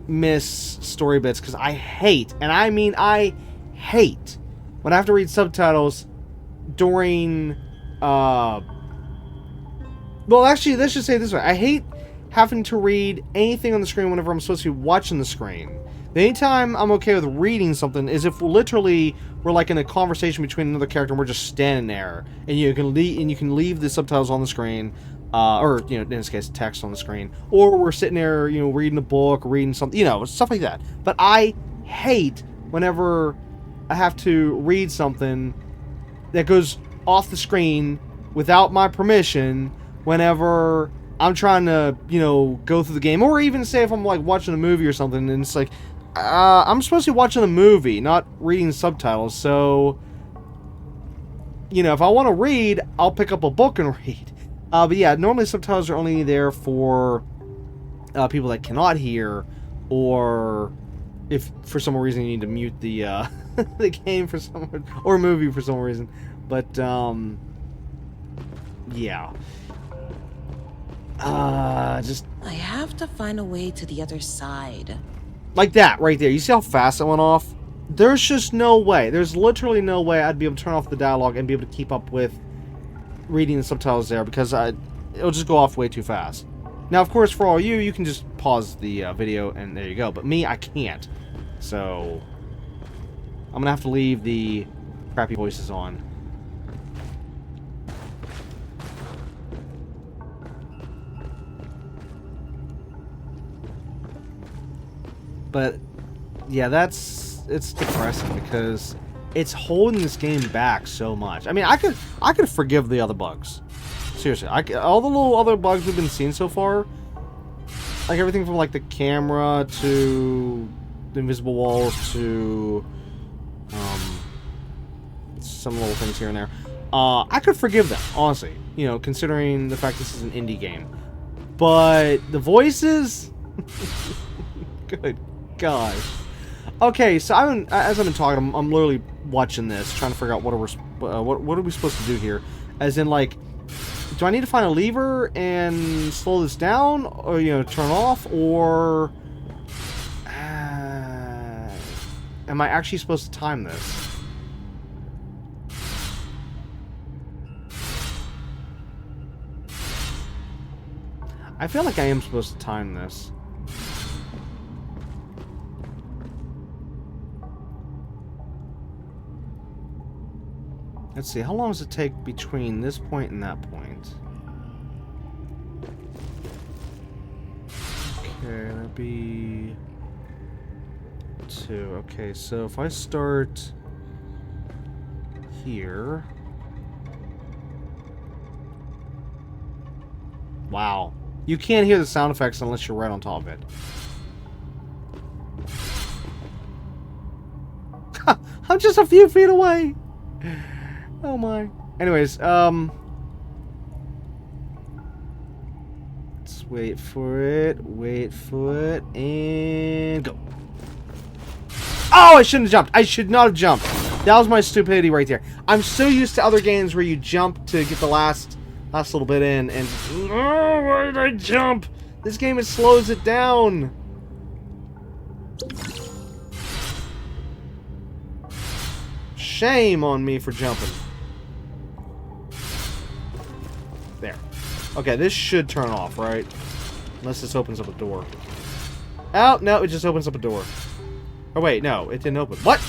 miss story bits because I hate, and I mean I hate, when I have to read subtitles during, well, actually, let's just say it this way. I hate having to read anything on the screen whenever I'm supposed to be watching the screen. The only time I'm okay with reading something is if literally we're like in a conversation between another character and we're just standing there, and you can leave the subtitles on the screen, or you know, in this case, text on the screen, or we're sitting there, you know, reading a book, reading something, you know, stuff like that. But I hate whenever I have to read something that goes off the screen without my permission whenever I'm trying to, you know, go through the game, or even say if I'm like watching a movie or something and it's like, I'm supposed to be watching a movie, not reading subtitles, so, you know, if I want to read, I'll pick up a book and read. But yeah, normally subtitles are only there for people that cannot hear, or if for some reason you need to mute the the game for some, or movie for some reason. But yeah. Just I have to find a way to the other side. like that right there. You see how fast it went off? There's just no way. There's literally no way I'd be able to turn off the dialogue and be able to keep up with reading the subtitles there, because it'll just go off way too fast. Now, of course, for all you can just pause the video and there you go. But me, I can't. So I'm gonna have to leave the crappy voices on. But yeah, it's depressing because it's holding this game back so much. I mean, I could forgive the other bugs. Seriously, all the little other bugs we've been seeing so far, like everything from like the camera to the invisible walls to some little things here and there. I could forgive them, honestly. You know, considering the fact this is an indie game. But the voices, good gosh. Okay, so as I've been talking, I'm literally watching this, trying to figure out what are we supposed to do here. As in, like, do I need to find a lever and slow this down, or, you know, turn off, or am I actually supposed to time this? I feel like I am supposed to time this. Let's see, how long does it take between this point and that point? Okay, that'd be 2. Okay, so if I start here... Wow. You can't hear the sound effects unless you're right on top of it. I'm just a few feet away! Oh my. Anyways, let's wait for it, and go. Oh, I shouldn't have jumped. I should not have jumped. That was my stupidity right there. I'm so used to other games where you jump to get the last little bit in, and oh, why did I jump? This game, it slows it down. Shame on me for jumping. There. Okay, this should turn off, right? Unless this opens up a door. Oh, no, it just opens up a door. Oh, wait, no, it didn't open. What?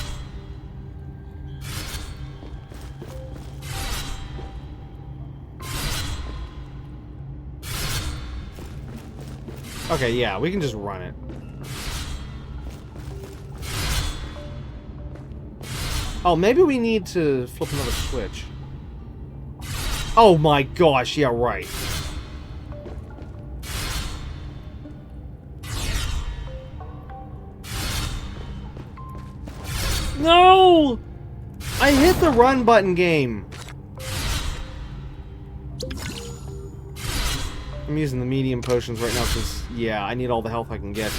Okay, yeah, we can just run it. Oh, maybe we need to flip another switch. Oh my gosh, yeah, right. No! I hit the run button, game. I'm using the medium potions right now because, yeah, I need all the health I can get.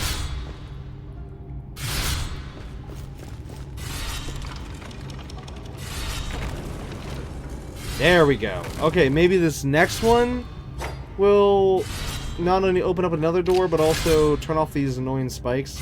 There we go. Okay, maybe this next one will not only open up another door, but also turn off these annoying spikes.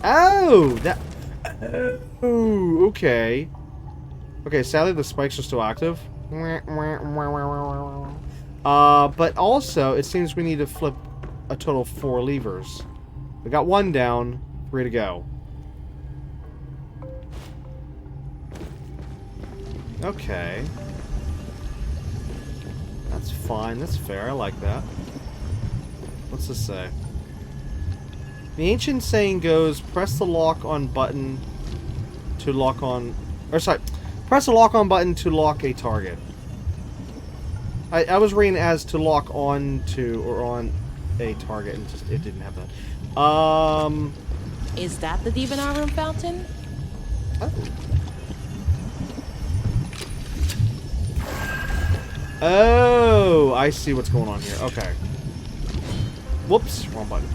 Oh, that... Oh, okay. Okay, sadly the spikes are still active. But also, it seems we need to flip a total of 4 levers. We got 1 down, 3 to go. Okay. That's fine, that's fair, I like that. What's this say? The ancient saying goes, press the lock on button to lock on... Or sorry, press the lock on button to lock a target. I was reading as to lock on to, or on a target, and just, it didn't have that. Is that the Divinar Room fountain? Oh. Oh, I see what's going on here. Okay. Whoops, wrong button.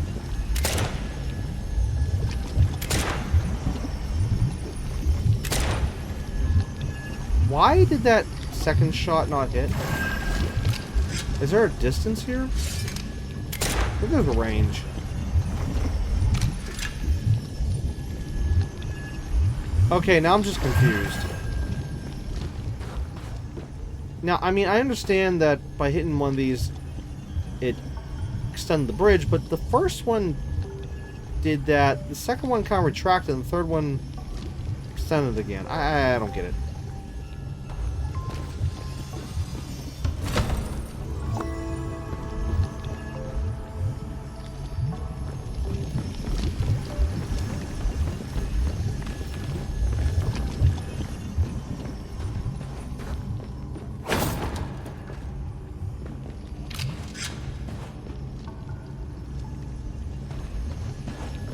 Why did that second shot not hit? Is there a distance here? I think there's a range. Okay, now I'm just confused. Now, I mean, I understand that by hitting one of these, it extended the bridge, but the first one did that. The second one kind of retracted, and the third one extended again. I don't get it.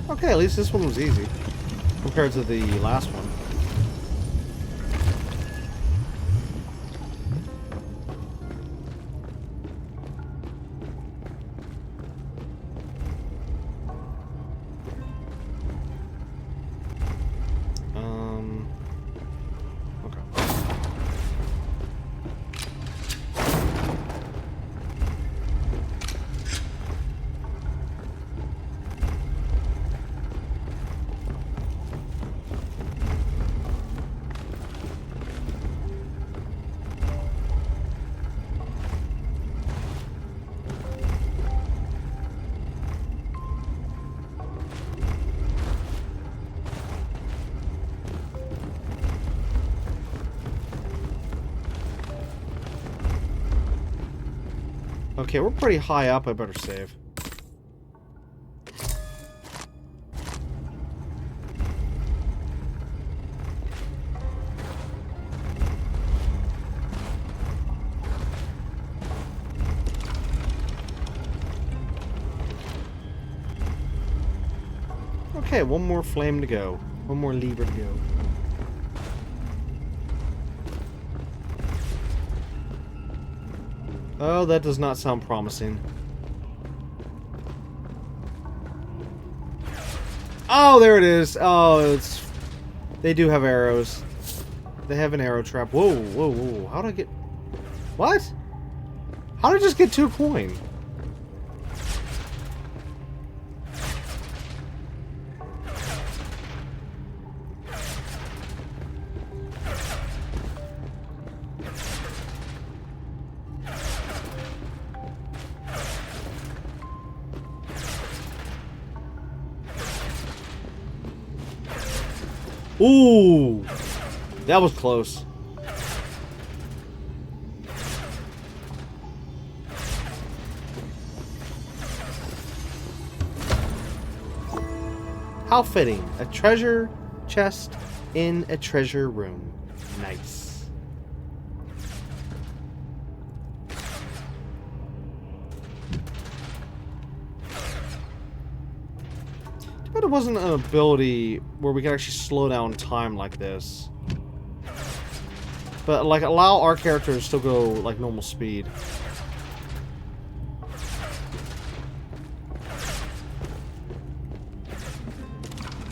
Okay, at least this one was easy compared to the last one. Okay. Okay, we're pretty high up. I better save. Okay, one more flame to go. One more lever to go. Oh, that does not sound promising. Oh, there it is. Oh, it's... They do have arrows. They have an arrow trap. Whoa, whoa, whoa. How did I get... What? How did I just get 2 coin? Ooh, that was close. How fitting. A treasure chest in a treasure room. Nice. But it wasn't an ability where we could actually slow down time like this. But, like, allow our character to still go, like, normal speed.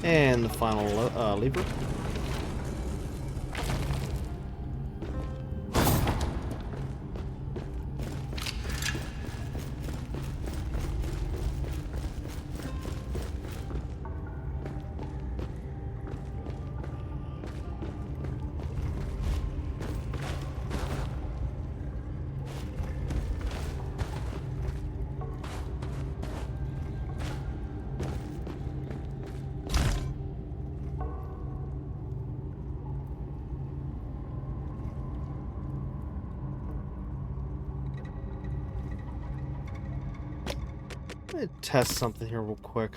And the final lever. Let me test something here real quick.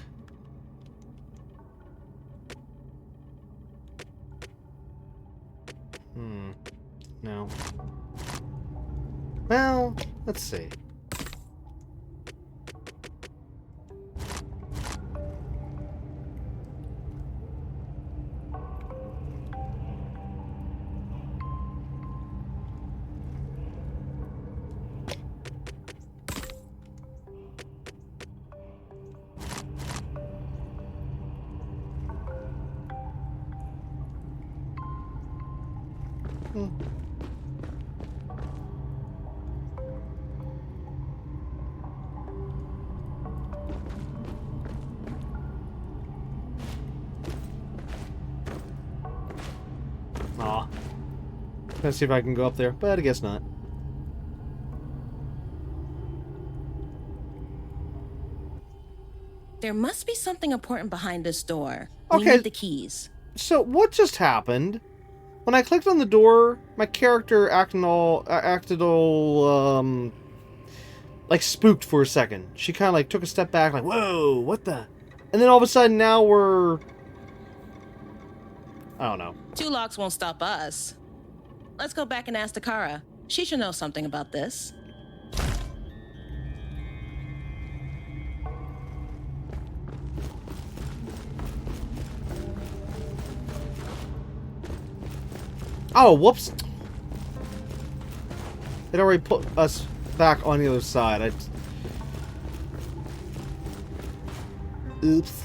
No. Well, let's see. Aw. Let's see if I can go up there, but I guess not. There must be something important behind this door. Okay. We need the keys. So, what just happened? When I clicked on the door, my character acted all, like spooked for a second. She kind of like took a step back, like, whoa, what the? And then all of a sudden now we're... I don't know. 2 locks won't stop us. Let's go back and ask Takara. She should know something about this. Oh, whoops. It already put us back on the other side. Oops.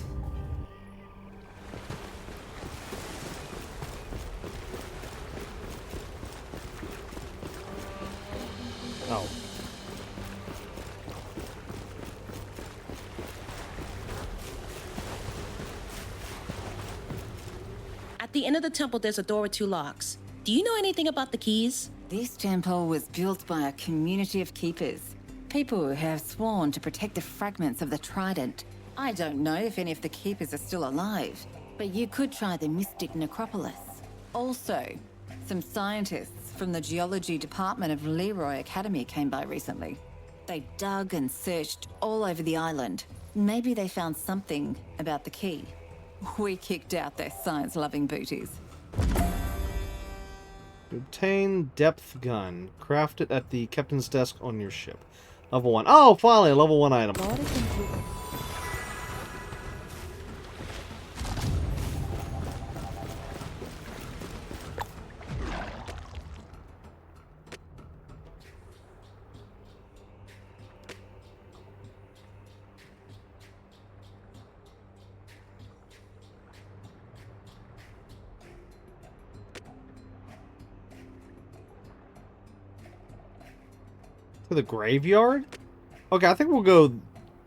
Oh. At the end of the temple, there's a door with 2 locks. Do you know anything about the keys? This temple was built by a community of keepers. People who have sworn to protect the fragments of the Trident. I don't know if any of the keepers are still alive, but you could try the Mystic Necropolis. Also, some scientists from the geology department of Leroy Academy came by recently. They dug and searched all over the island. Maybe they found something about the key. We kicked out their science-loving booties. Obtain depth gun. Craft it at the captain's desk on your ship. Level 1. Oh, finally, a level 1 item. To the graveyard? Okay, I think we'll go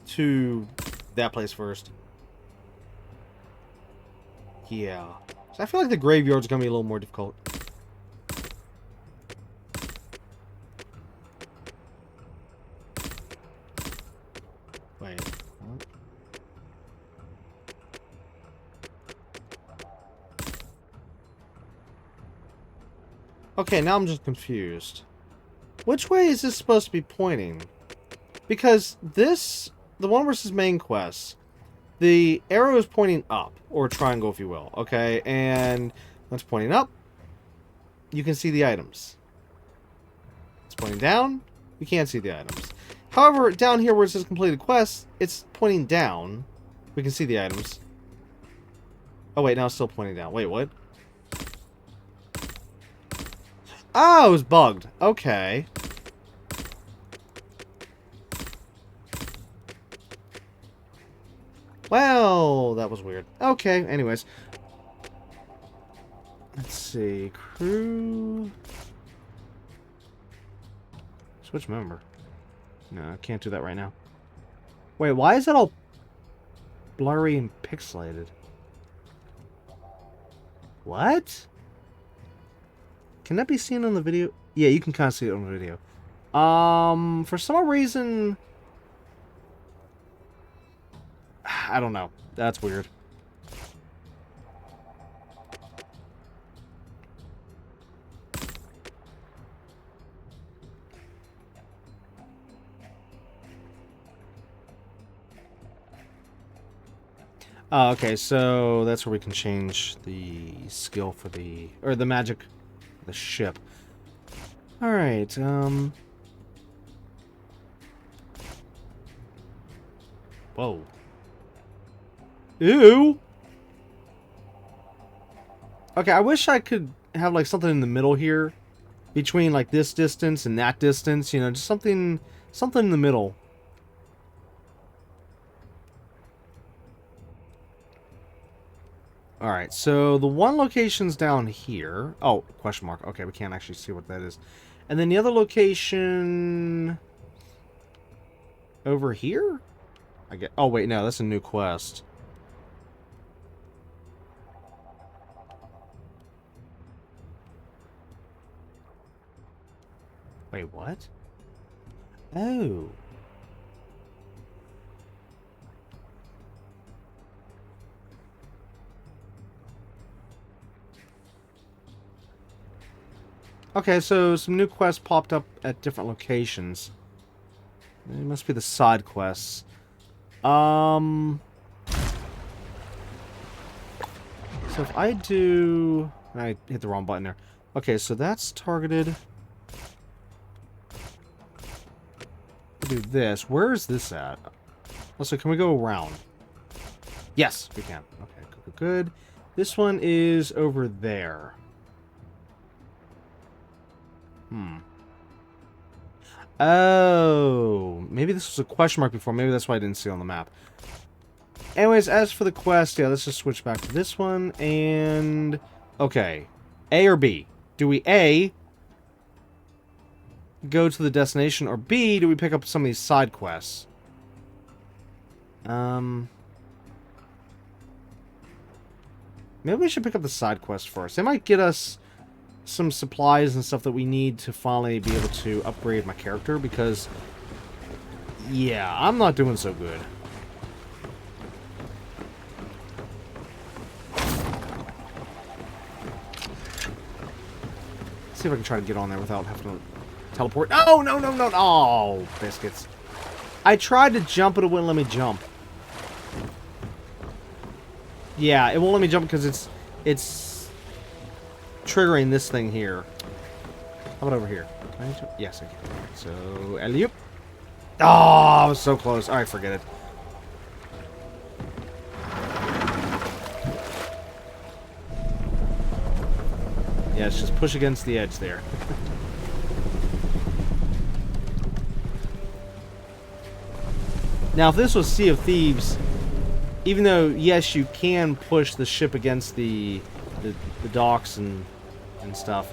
to that place first. Yeah. So I feel like the graveyard's gonna be a little more difficult. Wait. What? Okay, now I'm just confused. Which way is this supposed to be pointing? Because this, the one versus main quest, the arrow is pointing up, or triangle if you will, okay? And when it's pointing up, you can see the items. It's pointing down, you can't see the items. However, down here where it says completed quest, it's pointing down. We can see the items. Oh wait, now it's still pointing down. Wait, what? Oh, it was bugged. Okay. Well, that was weird. Okay, anyways. Let's see. Crew. Switch member. No, I can't do that right now. Wait, why is that all blurry and pixelated? What? Can that be seen on the video? Yeah, you can kind of see it on the video. For some reason... I don't know. That's weird. Okay, so that's where we can change the skill for the... or the magic... the ship. Alright, whoa. Ew! Okay, I wish I could have, like, something in the middle here. Between, like, this distance and that distance. You know, just something in the middle. Alright, so the one location's down here. Oh, question mark. Okay, we can't actually see what that is. And then the other location... over here? I get. Oh, wait, no, that's a new quest. Wait, what? Oh. Okay, so some new quests popped up at different locations. It must be the side quests. So if I do... I hit the wrong button there. Okay, so that's targeted. Do this. Where is this at? Also, can we go around? Yes, we can. Okay, good, good, good. This one is over there. Oh, maybe this was a question mark before. Maybe that's why I didn't see it on the map. Anyways, as for the quest, yeah, let's just switch back to this one. And, okay. A or B? Do we A, go to the destination, or B, do we pick up some of these side quests? Maybe we should pick up the side quest first. They might get us some supplies and stuff that we need to finally be able to upgrade my character, because, yeah, I'm not doing so good. See if I can try to get on there without having to teleport. Oh, no, no, no. Oh, biscuits. I tried to jump, but it wouldn't let me jump. Yeah, it won't let me jump because it's triggering this thing here. How about over here? Can I jump? Yes, I can. So, alley-oop. Oh, I was so close. Alright, forget it. Yeah, it's just push against the edge there. Now, if this was Sea of Thieves, even though, yes, you can push the ship against the docks and stuff,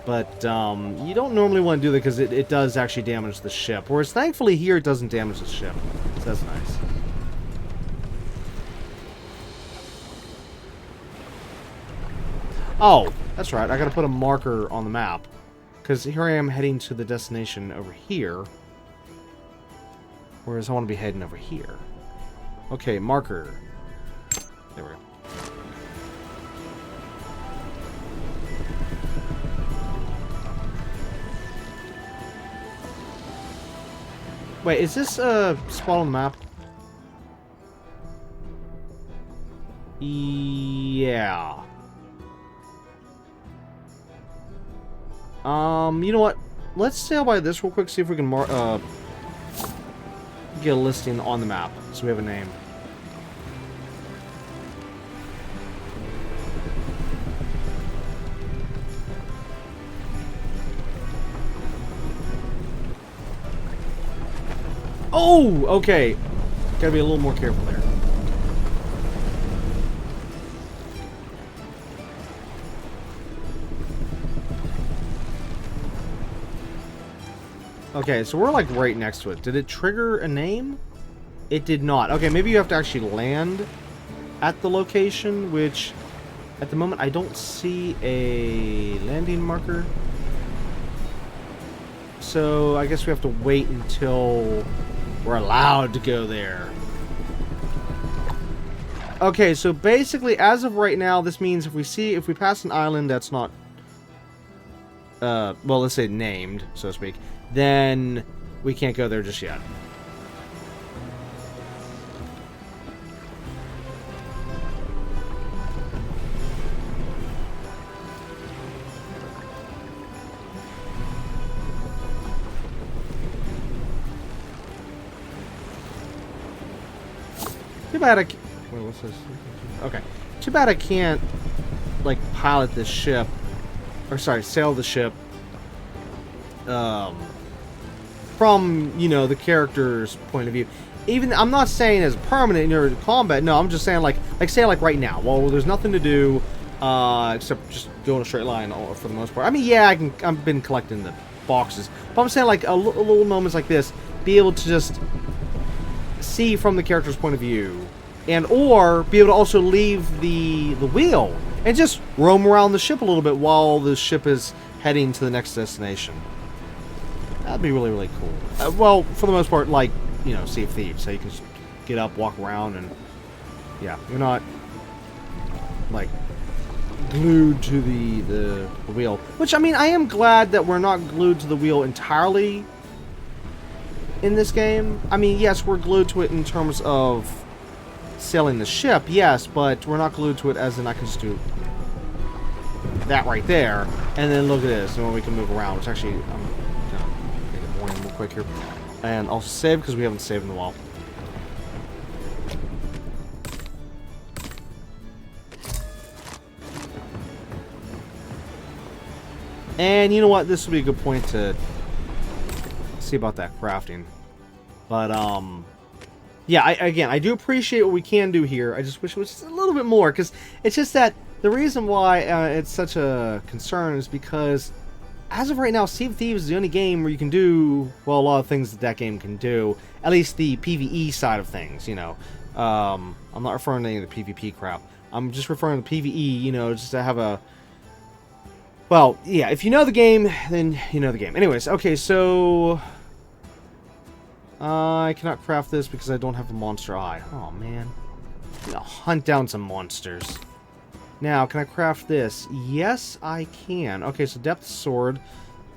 But you don't normally want to do that because it does actually damage the ship. Whereas thankfully here it doesn't damage the ship. So that's nice. Oh, that's right. I gotta put a marker on the map. Because here I am heading to the destination over here. Whereas I want to be heading over here. Okay, marker. There we go. Wait, is this a spot on the map? Yeah. You know what? Let's sail by this real quick, see if we can get a listing on the map, so we have a name. Oh, okay. Gotta be a little more careful there. Okay, so we're like right next to it. Did it trigger a name? It did not. Okay, maybe you have to actually land at the location, which at the moment I don't see a landing marker. So I guess we have to wait until we're allowed to go there. Okay, so basically as of right now, this means if we pass an island that's not well, let's say named, so to speak, then we can't go there just yet. Too bad I can't... Wait, what's this? Okay. Too bad I can't, like, pilot this ship. Or, sorry, sail the ship. From, you know, the character's point of view. Even, I'm not saying as permanent in your combat. No, I'm just saying, like say, like, right now. Well, there's nothing to do, except just go in a straight line for the most part. I mean, yeah, I've been collecting the boxes. But I'm saying, like, a little moments like this, be able to just see from the character's point of view, and or be able to also leave the wheel and just roam around the ship a little bit while the ship is heading to the next destination. That'd be really, really cool. Well, for the most part, like, you know, Sea of Thieves, so you can just get up, walk around, and yeah, you're not like glued to the wheel. Which, I mean, I am glad that we're not glued to the wheel entirely in this game. I mean, yes, we're glued to it in terms of sailing the ship, yes, but we're not glued to it as in I can just do that right there, and then look at this, and we can move around, which actually, I'm gonna make it boring real quick here. And also save, because we haven't saved in a while. And you know what, this would be a good point to see about that crafting. But yeah, I do appreciate what we can do here. I just wish it was just a little bit more, because it's just that the reason why it's such a concern is because as of right now, Sea of Thieves is the only game where you can do, well, a lot of things that game can do, at least the PvE side of things, you know. I'm not referring to any of the PvP crap. I'm just referring to PvE, you know, just to have a... Well, yeah, if you know the game, then you know the game. Anyways, okay, so... I cannot craft this because I don't have a monster eye. Oh, man. I'm gonna hunt down some monsters. Now, can I craft this? Yes, I can. Okay, so depth sword.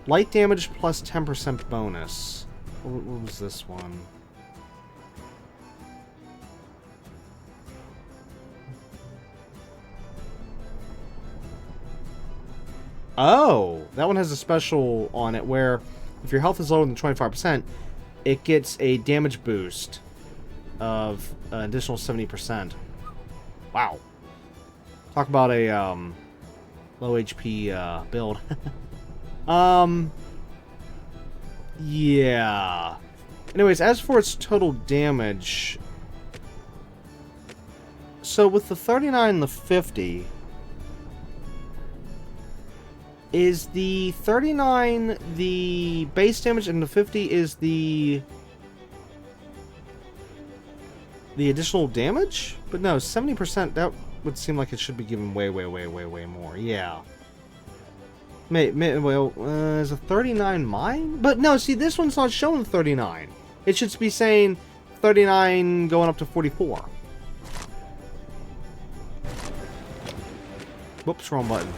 Light damage plus 10% bonus. What was this one? Oh, that one has a special on it where if your health is lower than 25%, it gets a damage boost of an additional 70%. Wow. Talk about a low HP build. Yeah. Anyways, as for its total damage, so with the 39 and the 50, Is the 39 the base damage and the 50 is the additional damage? But no, 70%, that would seem like it should be given way more. Yeah. Well, is a 39 mine? But no, see, this one's not showing 39. It should be saying 39 going up to 44. Whoops, wrong button.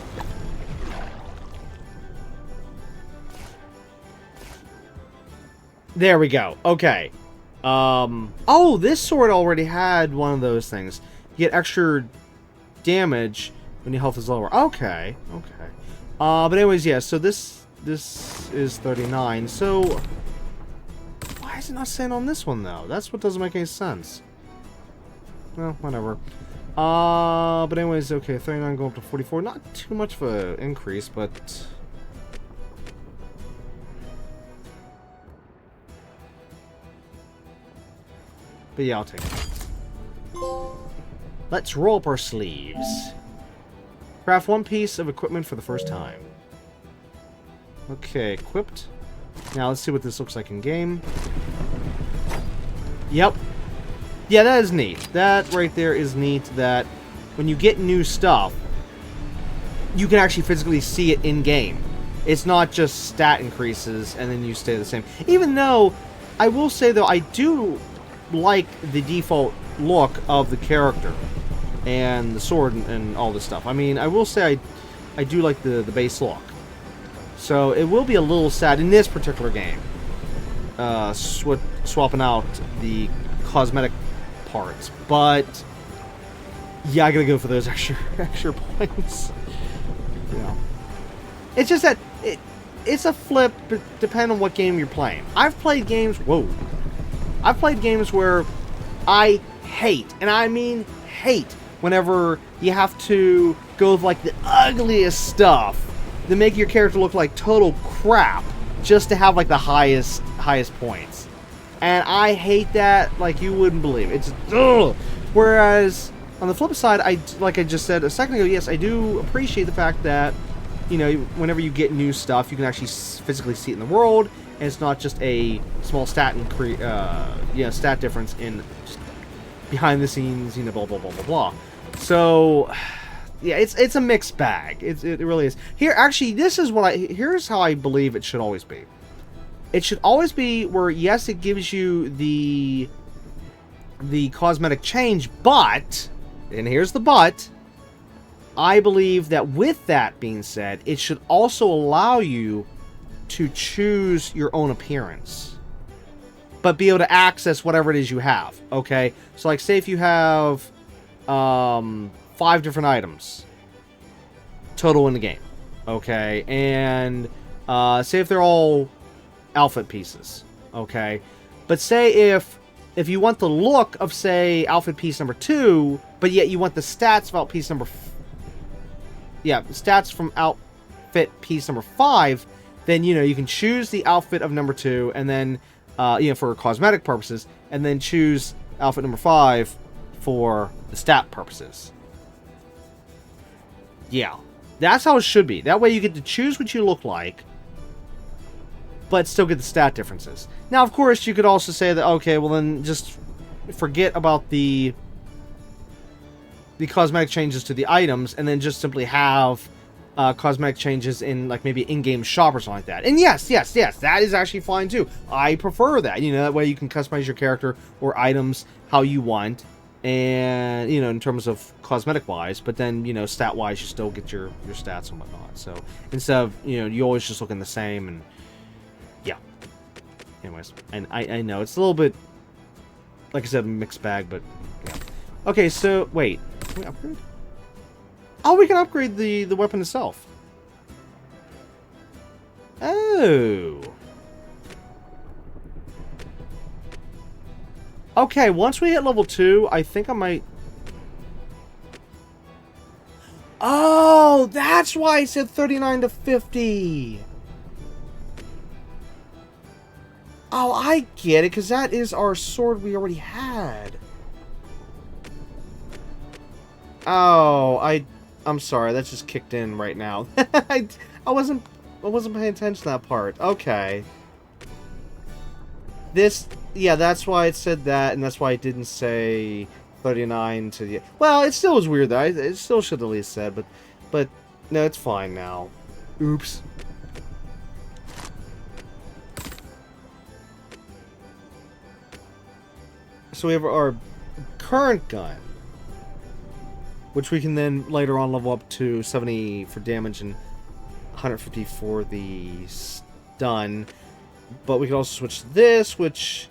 There we go. Okay. Oh, this sword already had one of those things. You get extra damage when your health is lower. Okay. Okay. But anyways, yeah, so this is 39. So why is it not saying on this one though? That's what doesn't make any sense. Well, whatever. But anyways, okay, 39 going up to 44. Not too much of an increase, but yeah, I'll take it. Let's roll up our sleeves. Craft one piece of equipment for the first time. Okay, equipped. Now let's see what this looks like in game. Yep. Yeah, that is neat. That right there is neat, that when you get new stuff, you can actually physically see it in game. It's not just stat increases and then you stay the same. Even though, I will say though, I do like the default look of the character and the sword and all this stuff. I mean, I will say I do like the base look. So it will be a little sad in this particular game, swapping out the cosmetic parts, but yeah, I gotta go for those extra points. You know, it's just that it's a flip depending on what game you're playing. I've played games where I hate, and I mean hate, whenever you have to go with like the ugliest stuff to make your character look like total crap just to have like the highest points. And I hate that like you wouldn't believe. It's ugh. Whereas on the flip side, like I just said a second ago, yes, I do appreciate the fact that, you know, whenever you get new stuff, you can actually physically see it in the world, and it's not just a small stat stat difference in just behind the scenes, you know, blah blah blah blah blah. So yeah, it's a mixed bag. It really is. Here, actually, here's how I believe it should always be. It should always be where, yes, it gives you the cosmetic change, but, and here's the but, I believe that with that being said, it should also allow you to choose your own appearance, but be able to access whatever it is you have, okay? So, like, say if you have 5 different items total in the game, okay? And say if they're all outfit pieces, okay? But say if you want the look of, say, outfit piece number 2, but yet you want the stats of outfit piece number stats from outfit piece number 5, then, you know, you can choose the outfit of number 2 and then you know, for cosmetic purposes, and then choose outfit number 5 for the stat purposes. Yeah, that's how it should be. That way you get to choose what you look like, but still get the stat differences. Now, of course, you could also say that, okay, well then just forget about the cosmetic changes to the items, and then just simply have cosmetic changes in, like, maybe in-game shop or something like that. And yes, that is actually fine too. I prefer that. You know, that way you can customize your character or items how you want, and, you know, in terms of cosmetic-wise, but then, you know, stat-wise, you still get your stats and whatnot. So, instead of, you know, you always just looking the same, and yeah. Anyways, and I know, it's a little bit, like I said, mixed bag, but yeah. Okay, so, wait. Can we upgrade? Oh, we can upgrade the weapon itself. Oh. Okay, once we hit level 2, I think I might... Oh, that's why I said 39 to 50. Oh, I get it, because that is our sword we already had. Oh, I'm sorry, that just kicked in right now. I I wasn't paying attention to that part. Okay. This, yeah, that's why it said that, and that's why it didn't say 39 to the... Well, it still was weird, though. It still should have at least said, but no, it's fine now. Oops. So we have our current gun, which we can then later on level up to 70 for damage and 150 for the stun. But we can also switch to this, which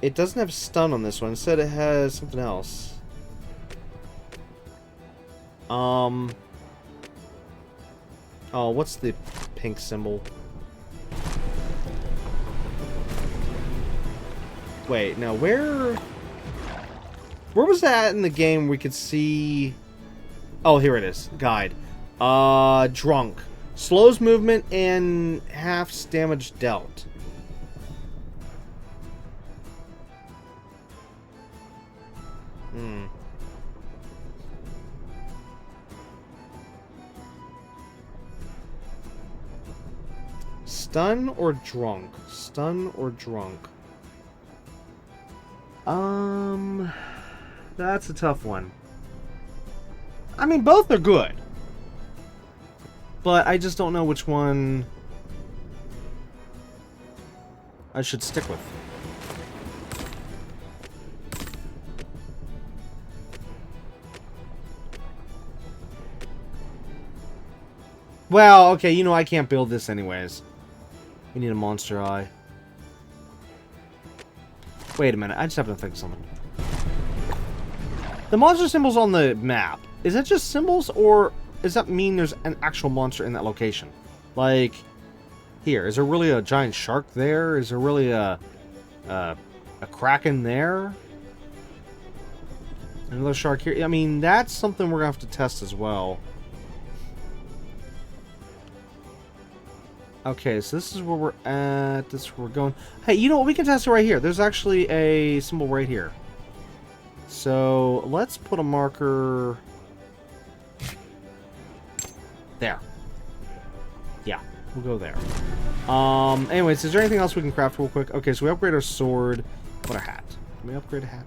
it doesn't have stun on this one. Instead, it has something else. Oh, what's the pink symbol? Wait, now where was that in the game we could see? Oh, here it is. Guide. Drunk. Slows movement and halves damage dealt. Stun or drunk? Stun or drunk? That's a tough one. I mean, both are good. But I just don't know which one I should stick with. Well, okay, you know, I can't build this anyways. We need a monster eye. Wait a minute, I just have to think of something. The monster symbols on the map, is that just symbols, or does that mean there's an actual monster in that location? Like, here, is there really a giant shark there? Is there really a kraken there? Another shark here? I mean, that's something we're gonna have to test as well. Okay, so this is where we're at. This is where we're going. Hey, you know what? We can test it right here. There's actually a symbol right here. So let's put a marker there. Yeah, we'll go there. Anyways, is there anything else we can craft real quick? Okay, so we upgrade our sword. What a hat? Can we upgrade a hat?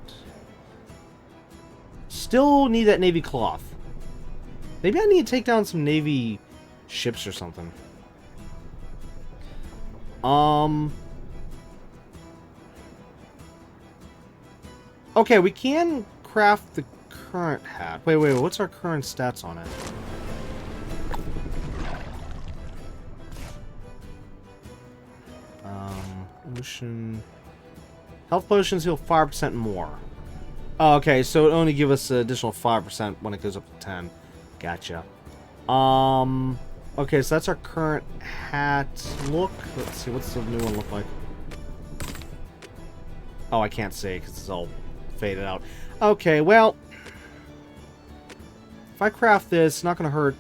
Still need that navy cloth. Maybe I need to take down some navy ships or something. Okay, we can craft the current hat. Wait, what's our current stats on it? Ocean... Health potions heal 5% more. Oh, okay, so it only give us an additional 5% when it goes up to 10. Gotcha. Okay, so that's our current hat look. Let's see, what's the new one look like? Oh, I can't say because it's all faded out. Okay, well, if I craft this, it's not going to hurt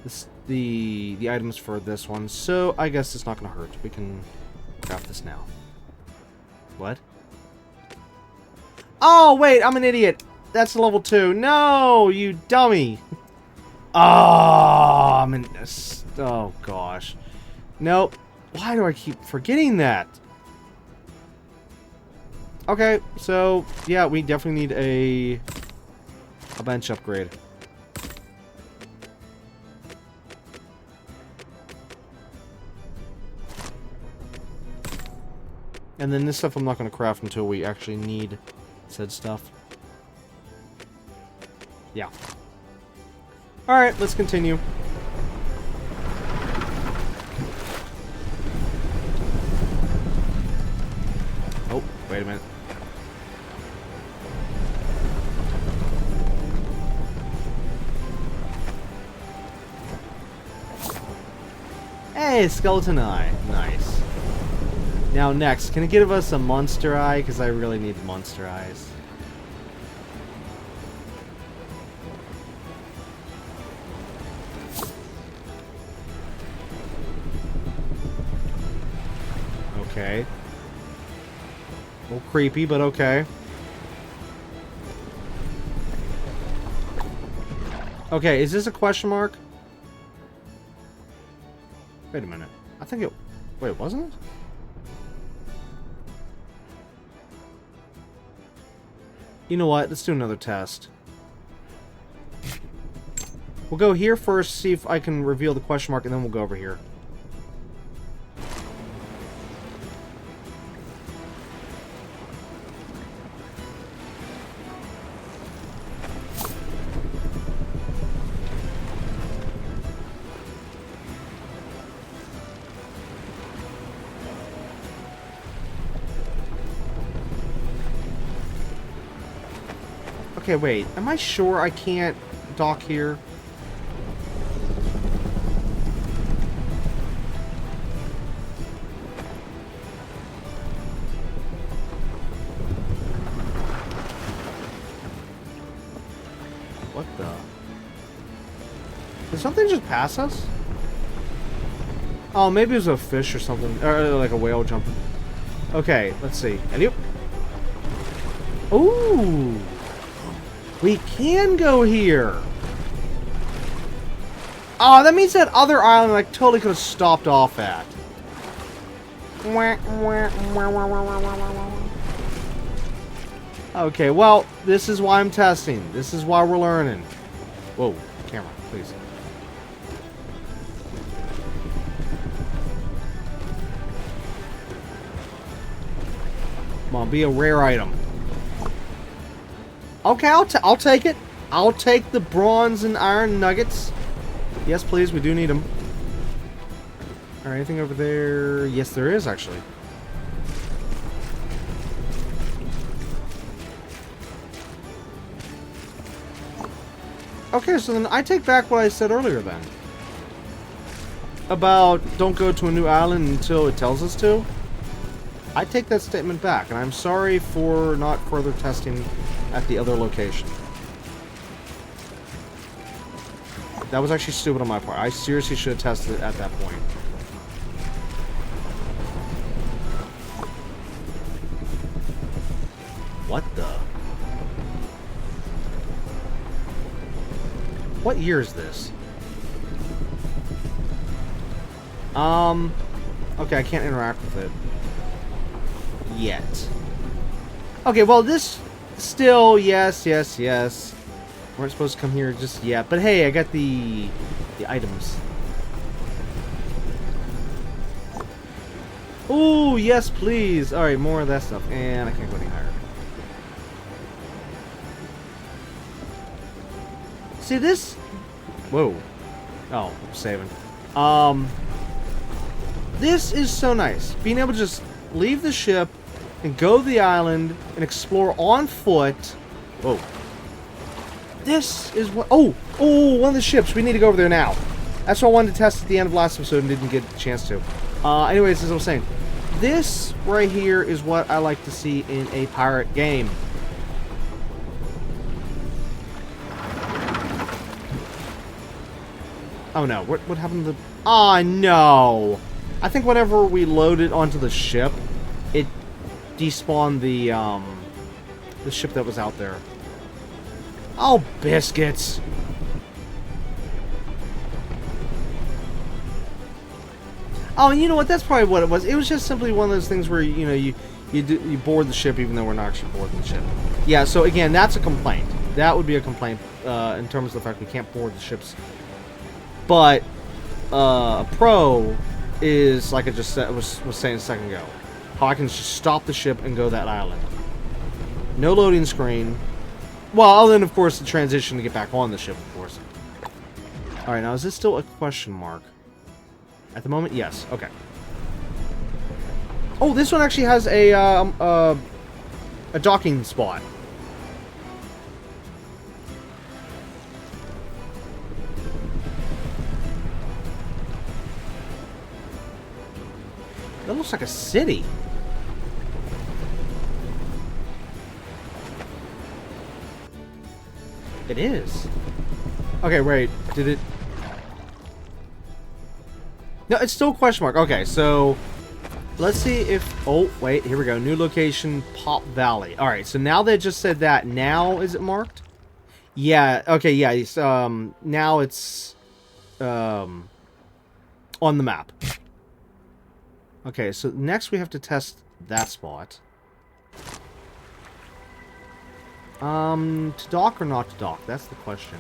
this, the items for this one, so I guess it's not going to hurt. We can craft this now. What? Oh, wait, I'm an idiot. That's level 2. No, you dummy. Oh, I'm in this. Oh, gosh. Nope. Why do I keep forgetting that? Okay, so, yeah, we definitely need a bench upgrade. And then this stuff I'm not going to craft until we actually need said stuff. Yeah. Alright, let's continue. Oh, wait a minute. Hey, skeleton eye. Nice. Now next, can it give us a monster eye? Because I really need monster eyes. Okay. A little creepy, but okay. Okay, is this a question mark? Wait a minute. I think it... Wait, wasn't it? You know what? Let's do another test. We'll go here first, see if I can reveal the question mark, and then we'll go over here. Okay, wait. Am I sure I can't dock here? What the? Did something just pass us? Oh, maybe it was a fish or something. Or like a whale jumping. Okay, let's see. Alley-oop. Ooh! We can go here. Oh, that means that other island I totally could have stopped off at. Okay, well, this is why I'm testing. This is why we're learning. Whoa, camera, please. Come on, be a rare item. Okay, I'll take it. I'll take the bronze and iron nuggets. Yes, please. We do need them. Alright, anything over there? Yes, there is, actually. Okay, so then I take back what I said earlier then. About don't go to a new island until it tells us to. I take that statement back, and I'm sorry for not further testing at the other location. That was actually stupid on my part. I seriously should have tested it at that point. What the? What year is this? Okay, I can't interact with it yet. Okay, well, this still, yes. We're not supposed to come here just yet, but hey, I got the items. Ooh, yes, please. All right, more of that stuff, and I can't go any higher. See this? Whoa. Oh, I'm saving. This is so nice. Being able to just leave the ship and go to the island and explore on foot. Whoa. This is what... Oh, one of the ships. We need to go over there now. That's what I wanted to test at the end of last episode and didn't get a chance to. Anyways, as I was saying, this right here is what I like to see in a pirate game. Oh no, what happened to the... Oh no! I think whenever we loaded onto the ship, it despawned the ship that was out there. Oh, biscuits! Oh, and you know what? That's probably what it was. It was just simply one of those things where, you know, you board the ship even though we're not actually boarding the ship. Yeah, so again, that's a complaint. That would be a complaint in terms of the fact we can't board the ships. But a pro is, like I just said, was saying a second ago, how I can just stop the ship and go that island. No loading screen. Well, other than, of course, the transition to get back on the ship, of course. Alright, now is this still a question mark? At the moment, yes. Okay. Oh, this one actually has a docking spot. That looks like a city. It is. Okay, wait. Did it... No, it's still a question mark. Okay, so... Let's see if... Oh, wait. Here we go. New location, Pop Valley. Alright, so now they just said that. Now, is it marked? Yeah, okay, yeah. It's, now it's... on the map. Okay, so next we have to test that spot. To dock or not to dock? That's the question.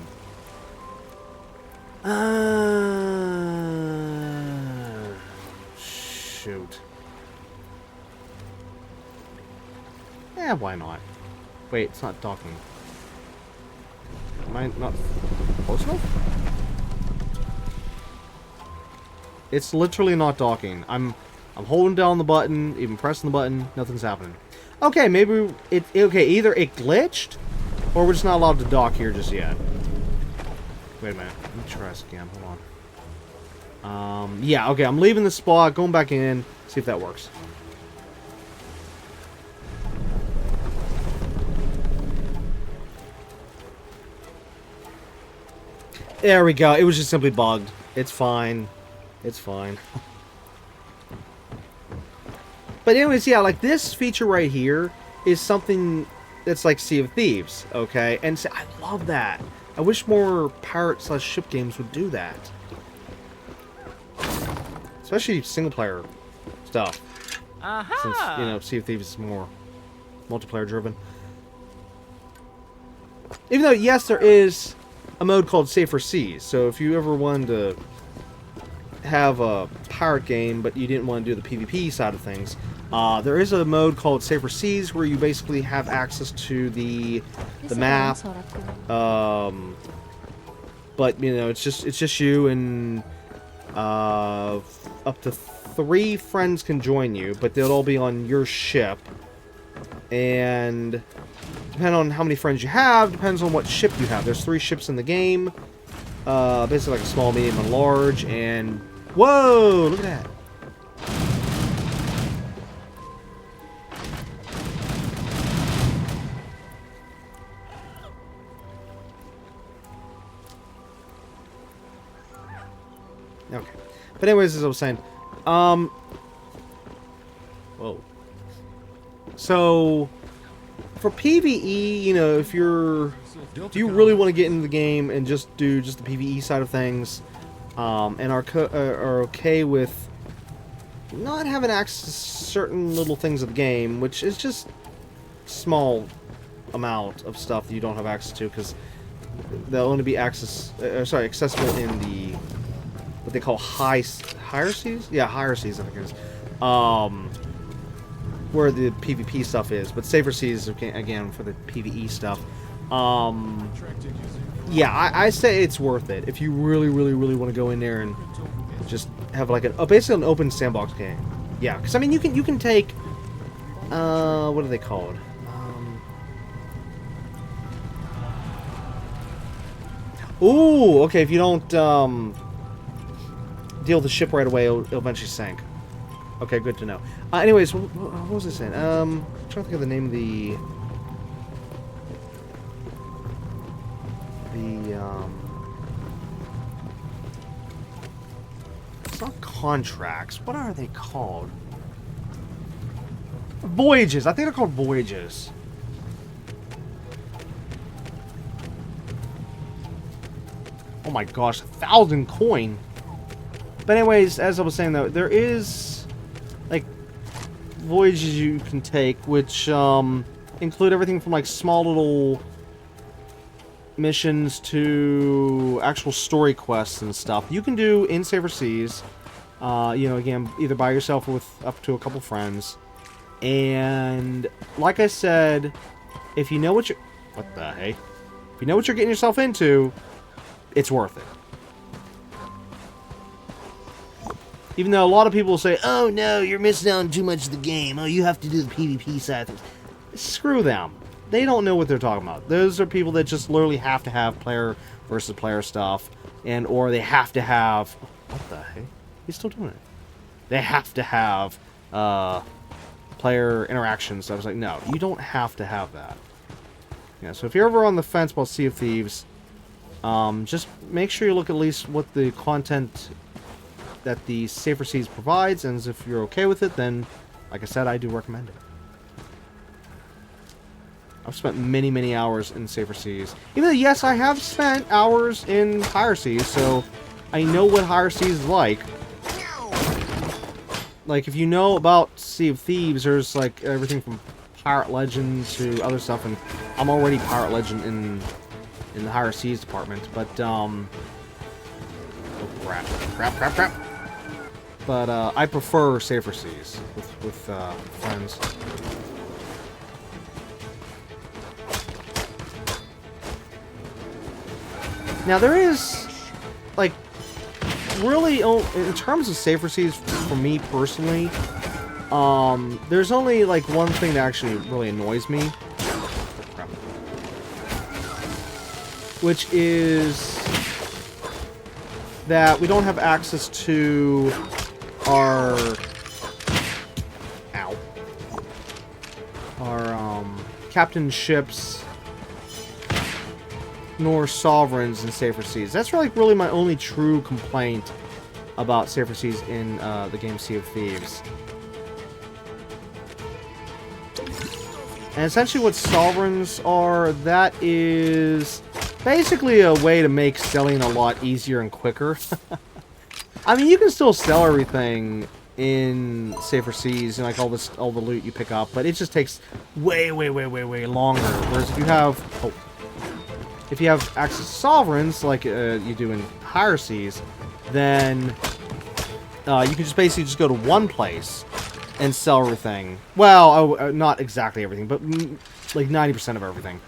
Shoot. Yeah, why not? Wait, it's not docking. Am I not close enough? It's literally not docking. I'm holding down the button, even pressing the button, nothing's happening. Okay, maybe okay, either it glitched, or we're just not allowed to dock here just yet. Wait a minute, let me try this again, hold on. Yeah, okay, I'm leaving the spot, going back in, see if that works. There we go, it was just simply bugged. It's fine. It's fine. But anyways, yeah, like this feature right here is something that's like Sea of Thieves, okay? And so, I love that. I wish more pirate/ship games would do that. Especially single-player stuff. Since, you know, Sea of Thieves is more multiplayer-driven. Even though, yes, there is a mode called Safer Seas. So if you ever wanted to have a pirate game, but you didn't want to do the PvP side of things, there is a mode called Safer Seas where you basically have access to the map. But you know, it's just you and up to 3 friends can join you, but they'll all be on your ship. And depending on how many friends you have, depends on what ship you have. There's 3 ships in the game, basically like a small, medium, and large. And whoa, look at that! Okay. But anyways, as I was saying, whoa. So, for PvE, you know, if you're, do you really want to get into the game and just do the PvE side of things, and are okay with not having access to certain little things of the game, which is just small amount of stuff that you don't have access to, because they'll only be accessible in the what they call higher seas? Yeah, higher seas, I think it is. Where the PvP stuff is, but safer seas, again, for the PvE stuff. Yeah, I say it's worth it if you really want to go in there and just have like basically an open sandbox game. Yeah, because I mean, you can take what are they called? Ooh, okay. If you don't deal with the ship right away, it'll eventually sink. Okay, good to know. Anyways, what was I saying? I'm trying to think of the name of the it's not contracts. What are they called? Voyages. I think they're called voyages. Oh my gosh, 1,000 coin. But anyways, as I was saying though, there is like voyages you can take, which include everything from like small little missions to actual story quests and stuff you can do in Safer Seas. You know, again, either by yourself or with up to a couple friends. And like I said, if you know what you're if you know what you're getting yourself into, it's worth it. Even though a lot of people will say, oh no, you're missing out on too much of the game. Oh, you have to do the PvP side of things. Screw them. They don't know what they're talking about. Those are people that just literally have to have player versus player stuff. Or they have to have... What the heck? He's still doing it. They have to have player interactions. I was like, no, you don't have to have that. Yeah, so if you're ever on the fence about Sea of Thieves, just make sure you look at least what the content that the Safer Seas provides, and if you're okay with it, then, like I said, I do recommend it. I've spent many hours in Safer Seas. Even though, yes, I have spent hours in Higher Seas, so I know what Higher Seas is like. like, if you know about Sea of Thieves, there's, like, everything from Pirate Legend to other stuff, and I'm already Pirate Legend in the Higher Seas department, but, oh, crap. But, I prefer Safer Seas with friends. Now, there is, like, really, in terms of Safer Seas, for me personally, there's only, like, one thing that actually really annoys me. Crap. Which is that we don't have access to our captain ships nor sovereigns in Safer Seas. That's really my only true complaint about Safer Seas in the game Sea of Thieves. And essentially what sovereigns are, that is basically a way to make selling a lot easier and quicker. I mean, you can still sell everything in Safer Seas and like all the loot you pick up, but it just takes way longer. Whereas if you have access to sovereigns like you do in Higher Seas, then you can just basically just go to one place and sell everything. Well, not exactly everything, but like 90% of everything.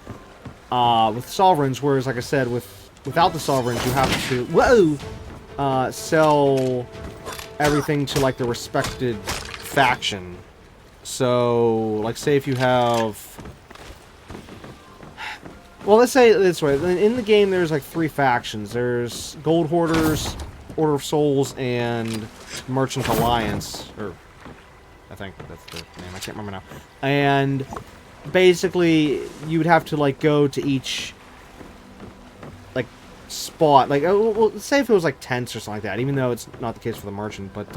With sovereigns, whereas like I said, without the sovereigns, you have to sell everything to like the respected faction. So, like, say if you have, well, let's say it this way. In the game, there's like 3 factions. There's Gold Hoarders, Order of Souls, and Merchant Alliance, or I think that's the name. I can't remember now. And basically, you would have to like go to each like spot. Like, well, say if it was like tents or something like that. Even though it's not the case for the merchant, but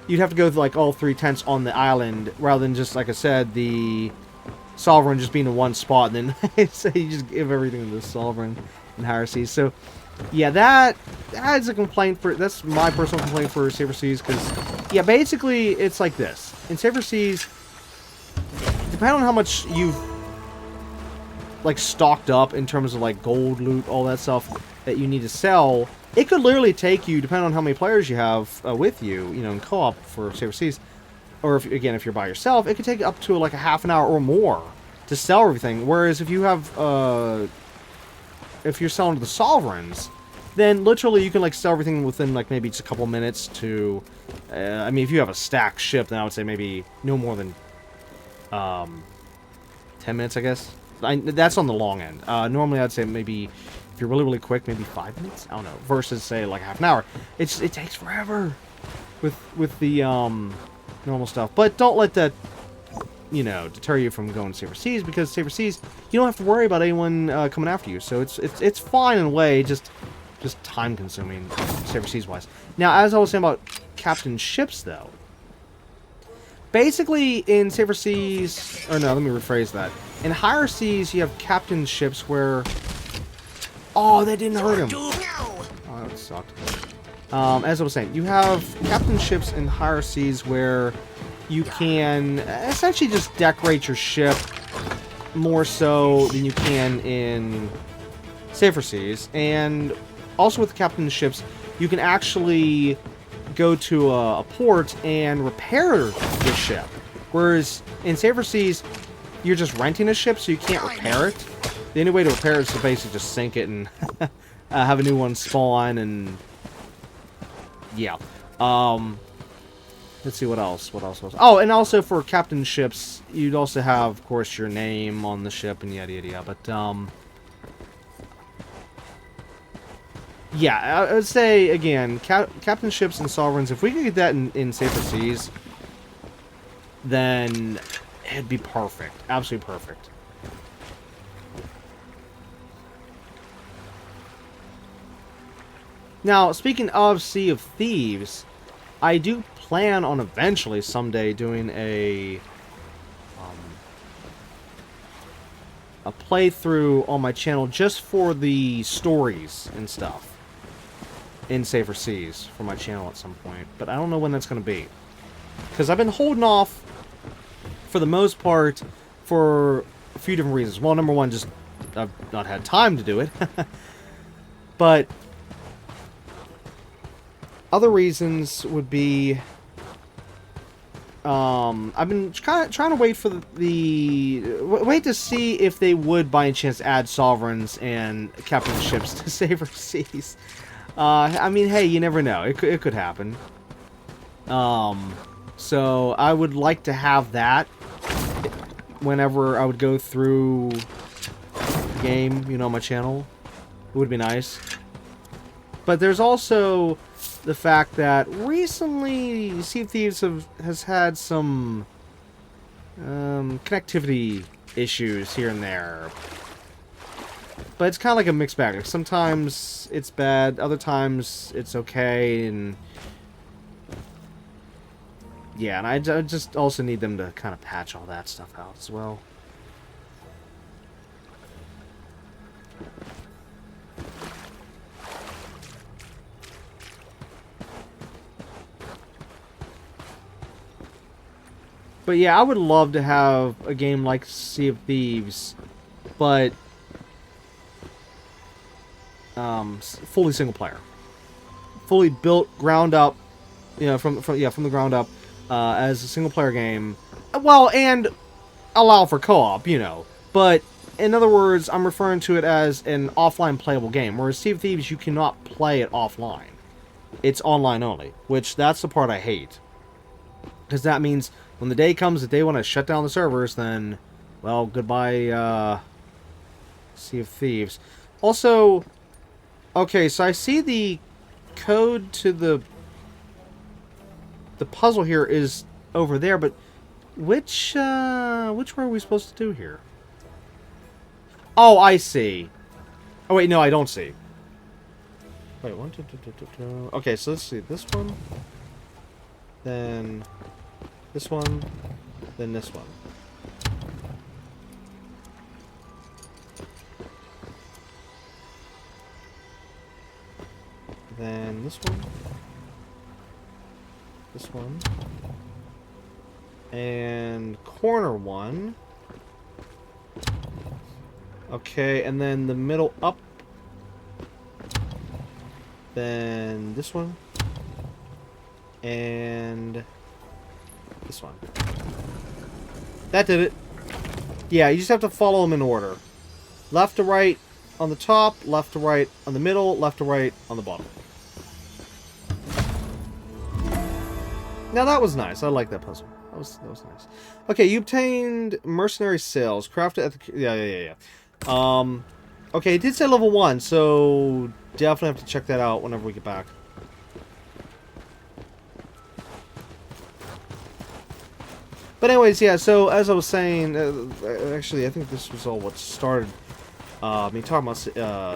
you'd have to go to like all 3 tents on the island rather than just, like I said, the sovereign just being in one spot, and then say you just give everything to the sovereign in Higher Seas. So yeah, that's a complaint that's my personal complaint for Safer Seas, because yeah, basically it's like this. In Safer Seas, depending on how much you've like stocked up in terms of like gold, loot, all that stuff that you need to sell, it could literally take you, depending on how many players you have with you, you know, in co-op for Safer Seas, or if you're by yourself, it could take up to like a half an hour or more to sell everything. Whereas if you have, if you're selling to the sovereigns, then literally you can like sell everything within like maybe just a couple minutes to, I mean, if you have a stacked ship, then I would say maybe no more than 10 minutes, I guess. That's on the long end. Normally I'd say maybe, if you're really quick, maybe 5 minutes? I don't know. Versus, say, like half an hour. It takes forever with the normal stuff. But don't let that, you know, deter you from going to Safer Seas, because Safer Seas, you don't have to worry about anyone coming after you. So it's fine in a way, just time consuming, Safer Seas wise. Now, as I was saying about captain ships, though, basically in Safer Seas, or no, let me rephrase that. In Higher Seas, you have captain ships where, oh, that didn't hurt him. Oh, that sucked. As I was saying, you have captain ships in Higher Seas where you can essentially just decorate your ship more so than you can in Safer Seas. And also with captain ships, you can actually go to a port and repair the ship. Whereas in Safer Seas, you're just renting a ship, so you can't repair it. The only way to repair it is to basically just sink it and have a new one spawn, and yeah. Let's see what else. Oh, and also for captain ships, you'd also have, of course, your name on the ship and yada yada yada. But yeah, I would say again, captain ships and sovereigns. If we could get that in Safer Seas, then it'd be perfect, absolutely perfect. Now, speaking of Sea of Thieves, I do plan on eventually someday doing a playthrough on my channel just for the stories and stuff in Safer Seas for my channel at some point, but I don't know when that's going to be. because I've been holding off for the most part for a few different reasons. Well, number one, just I've not had time to do it. But other reasons would be I've been trying to wait for wait to see if they would by any chance add sovereigns and captainships to Saber Seas. I mean, hey, you never know. It could happen. So I would like to have that whenever I would go through the game, you know, my channel. It would be nice. But there's also the fact that recently Sea of Thieves has had some connectivity issues here and there. But it's kind of like a mixed bag. Like sometimes it's bad, other times it's okay, and yeah, and I just also need them to kind of patch all that stuff out as well. But yeah, I would love to have a game like Sea of Thieves, but fully single player, fully built, ground up, you know, from the ground up, as a single player game. Well, and allow for co-op, you know. But in other words, I'm referring to it as an offline playable game, whereas Sea of Thieves, you cannot play it offline. It's online only, which that's the part I hate, because that means when the day comes that they want to shut down the servers, then, well, goodbye, Sea of Thieves. Also, okay, so I see the code to the puzzle here is over there, but which way are we supposed to do here? Oh, I see. Oh, wait, no, I don't see. Wait, one, two, two, two, two, two. Okay, so let's see. This one, then this one, then this one. Then this one, and corner one. Okay, and then the middle up. Then this one, and this one. That did it. Yeah, you just have to follow them in order. Left to right on the top, left to right on the middle, left to right on the bottom. Now that was nice. I like that puzzle. That was nice. Okay, you obtained mercenary sales. Crafted at the... Yeah. Okay, it did say level 1, so definitely have to check that out whenever we get back. But anyways, yeah, so as I was saying, actually, I think this was all what started me talking about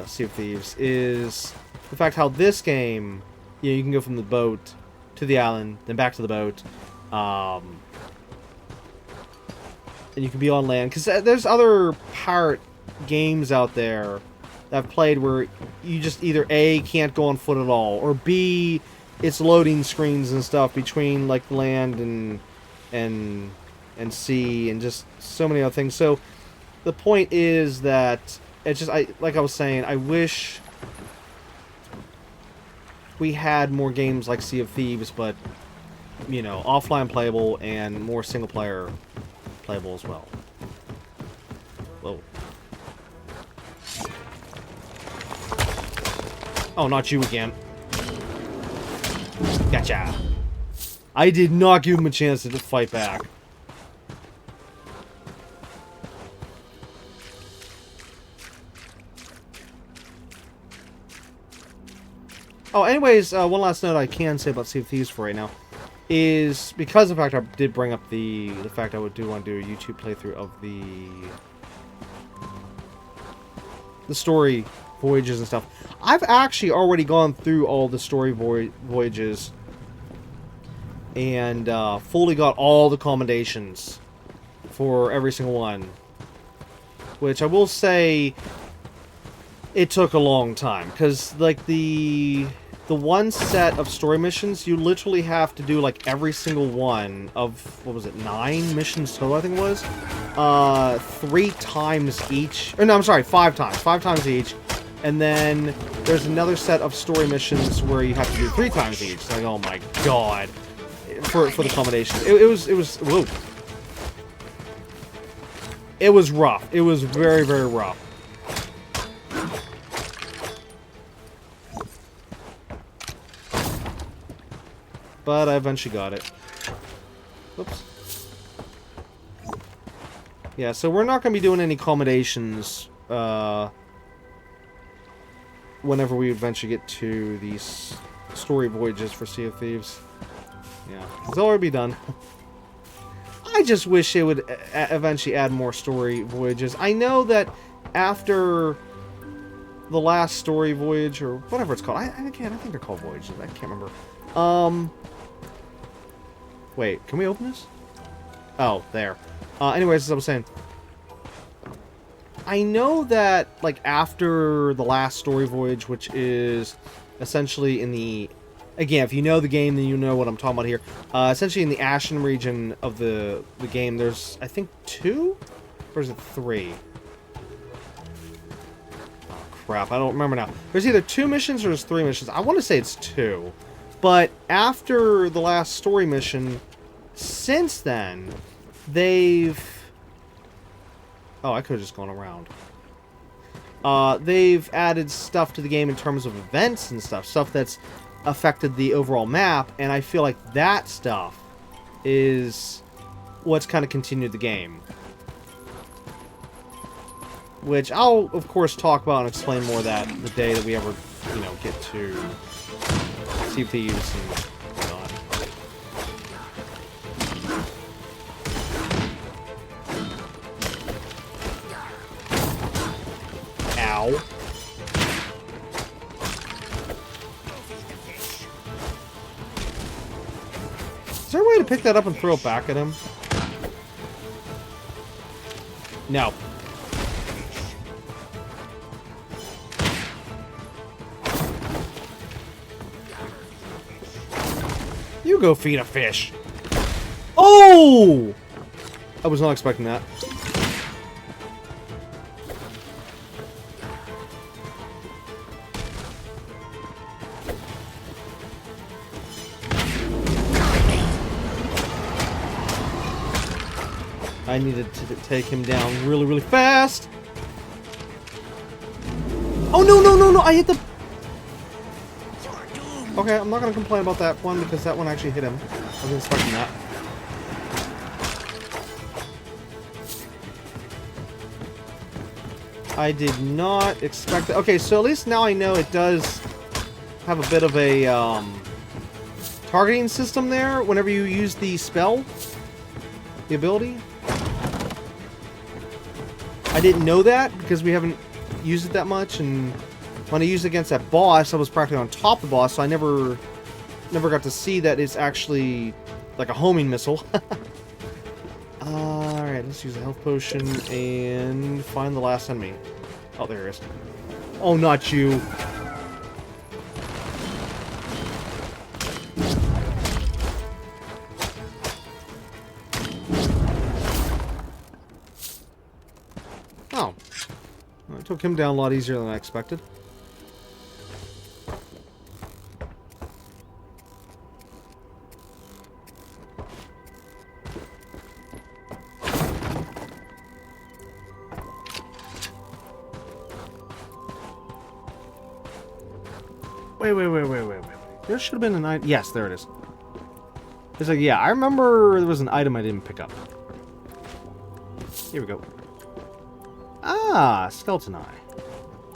Sea of Thieves, is the fact how this game, you know, you can go from the boat to the island, then back to the boat, and you can be on land. Because there's other pirate games out there that I've played where you just either A, can't go on foot at all, or B, it's loading screens and stuff between like land and sea and just so many other things. So the point is that it's just, like I was saying, I wish we had more games like Sea of Thieves, but you know, offline playable and more single player playable as well. Whoa. Oh, not you again. Gotcha. I did not give him a chance to fight back. Oh, anyways, one last note I can say about Sea of Thieves for right now is because of the fact I did bring up the fact I want to do a YouTube playthrough of the story voyages and stuff. I've actually already gone through all the story voyages and fully got all the commendations for every single one, which I will say it took a long time, because like the the one set of story missions, you literally have to do, like, every single one of, what was it, 9 missions total, I think it was? 3 times each. Or no, I'm sorry, 5 times. 5 times each. And then there's another set of story missions where you have to do 3 times each. It's like, oh my god. For the combination. It was, whoa. It was rough. It was very, very rough. But I eventually got it. Whoops. Yeah, so we're not going to be doing any accommodations whenever we eventually get to these story voyages for Sea of Thieves. Yeah, it's already done. I just wish it would eventually add more story voyages. I know that after the last story voyage, or whatever it's called, I think they're called voyages, I can't remember. Wait, can we open this? Oh, there. Anyways, as I was saying, I know that, like, after the last story voyage, which is essentially in the... Again, if you know the game, then you know what I'm talking about here. Essentially in the Ashen region of the game, there's, I think, 2? Or is it 3? Oh, crap, I don't remember now. There's either 2 missions or there's 3 missions. I want to say it's 2. But after the last story mission, since then, they've... Oh, I could have just gone around. They've added stuff to the game in terms of events and stuff. Stuff that's affected the overall map. And I feel like that stuff is what's kind of continued the game. Which I'll, of course, talk about and explain more of that the day that we ever, you know, get to Sea of Thieves and whatnot. Ow. Is there a way to pick that up and throw it back at him? No. You go feed a fish. Oh! I was not expecting that. I needed to take him down really, really fast. Oh, no, no, no, no. I hit the... Okay, I'm not going to complain about that one because that one actually hit him. I wasn't expecting that. I did not expect that. Okay, so at least now I know it does have a bit of a targeting system there whenever you use the spell. The ability. I didn't know that because we haven't used it that much, and when I used it against that boss, I was practically on top of the boss, so I never got to see that it's actually like a homing missile. Alright, let's use a health potion and find the last enemy. Oh, there it is. Oh, not you. Oh. Well, it took him down a lot easier than I expected. Wait. There should have been an item. Yes, there it is. It's like, yeah, I remember there was an item I didn't pick up. Here we go. Ah, skeleton eye.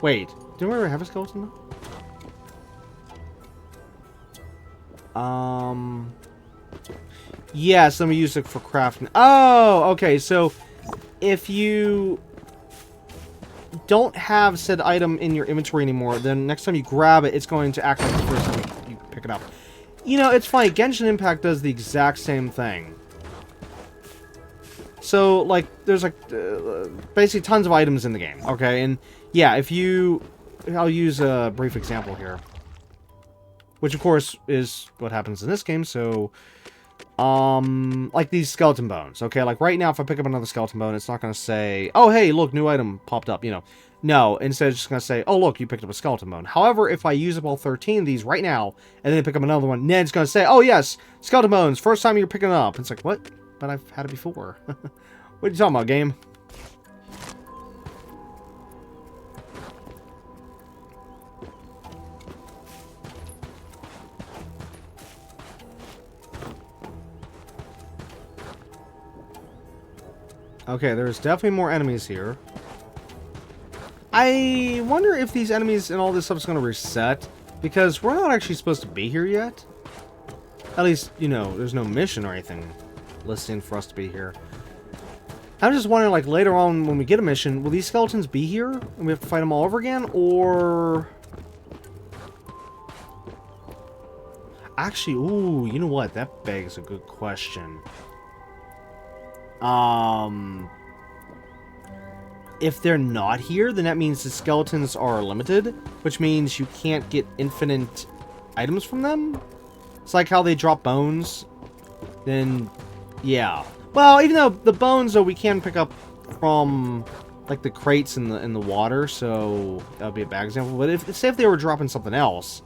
Wait, do we ever have a skeleton eye? Yes, let me use it for crafting. Oh, okay, so if you don't have said item in your inventory anymore, then next time you grab it, it's going to act like the first time you pick it up. You know, it's funny, Genshin Impact does the exact same thing. So, like, there's, like, basically tons of items in the game, okay? And, yeah, if you... I'll use a brief example here. which of course is what happens in this game. So, like these skeleton bones. Okay, like right now, if I pick up another skeleton bone, it's not going to say, "Oh, hey, look, new item popped up." You know, no. Instead, it's just going to say, "Oh, look, you picked up a skeleton bone." However, if I use up all 13 of these right now, and then pick up another one, then it's going to say, "Oh, yes, skeleton bones. First time you're picking it up." It's like, what? But I've had it before. What are you talking about, game? Okay, there's definitely more enemies here. I wonder if these enemies and all this stuff is going to reset, because we're not actually supposed to be here yet. At least, you know, there's no mission or anything listing for us to be here. I'm just wondering, like, later on when we get a mission, will these skeletons be here? And we have to fight them all over again? Or... Actually, ooh, you know what? That begs a good question. If they're not here, then that means the skeletons are limited, which means you can't get infinite items from them. It's like how they drop bones. Then, yeah. Well, even though the bones, though, we can pick up from, like, the crates in the water, so that would be a bad example. But say if they were dropping something else,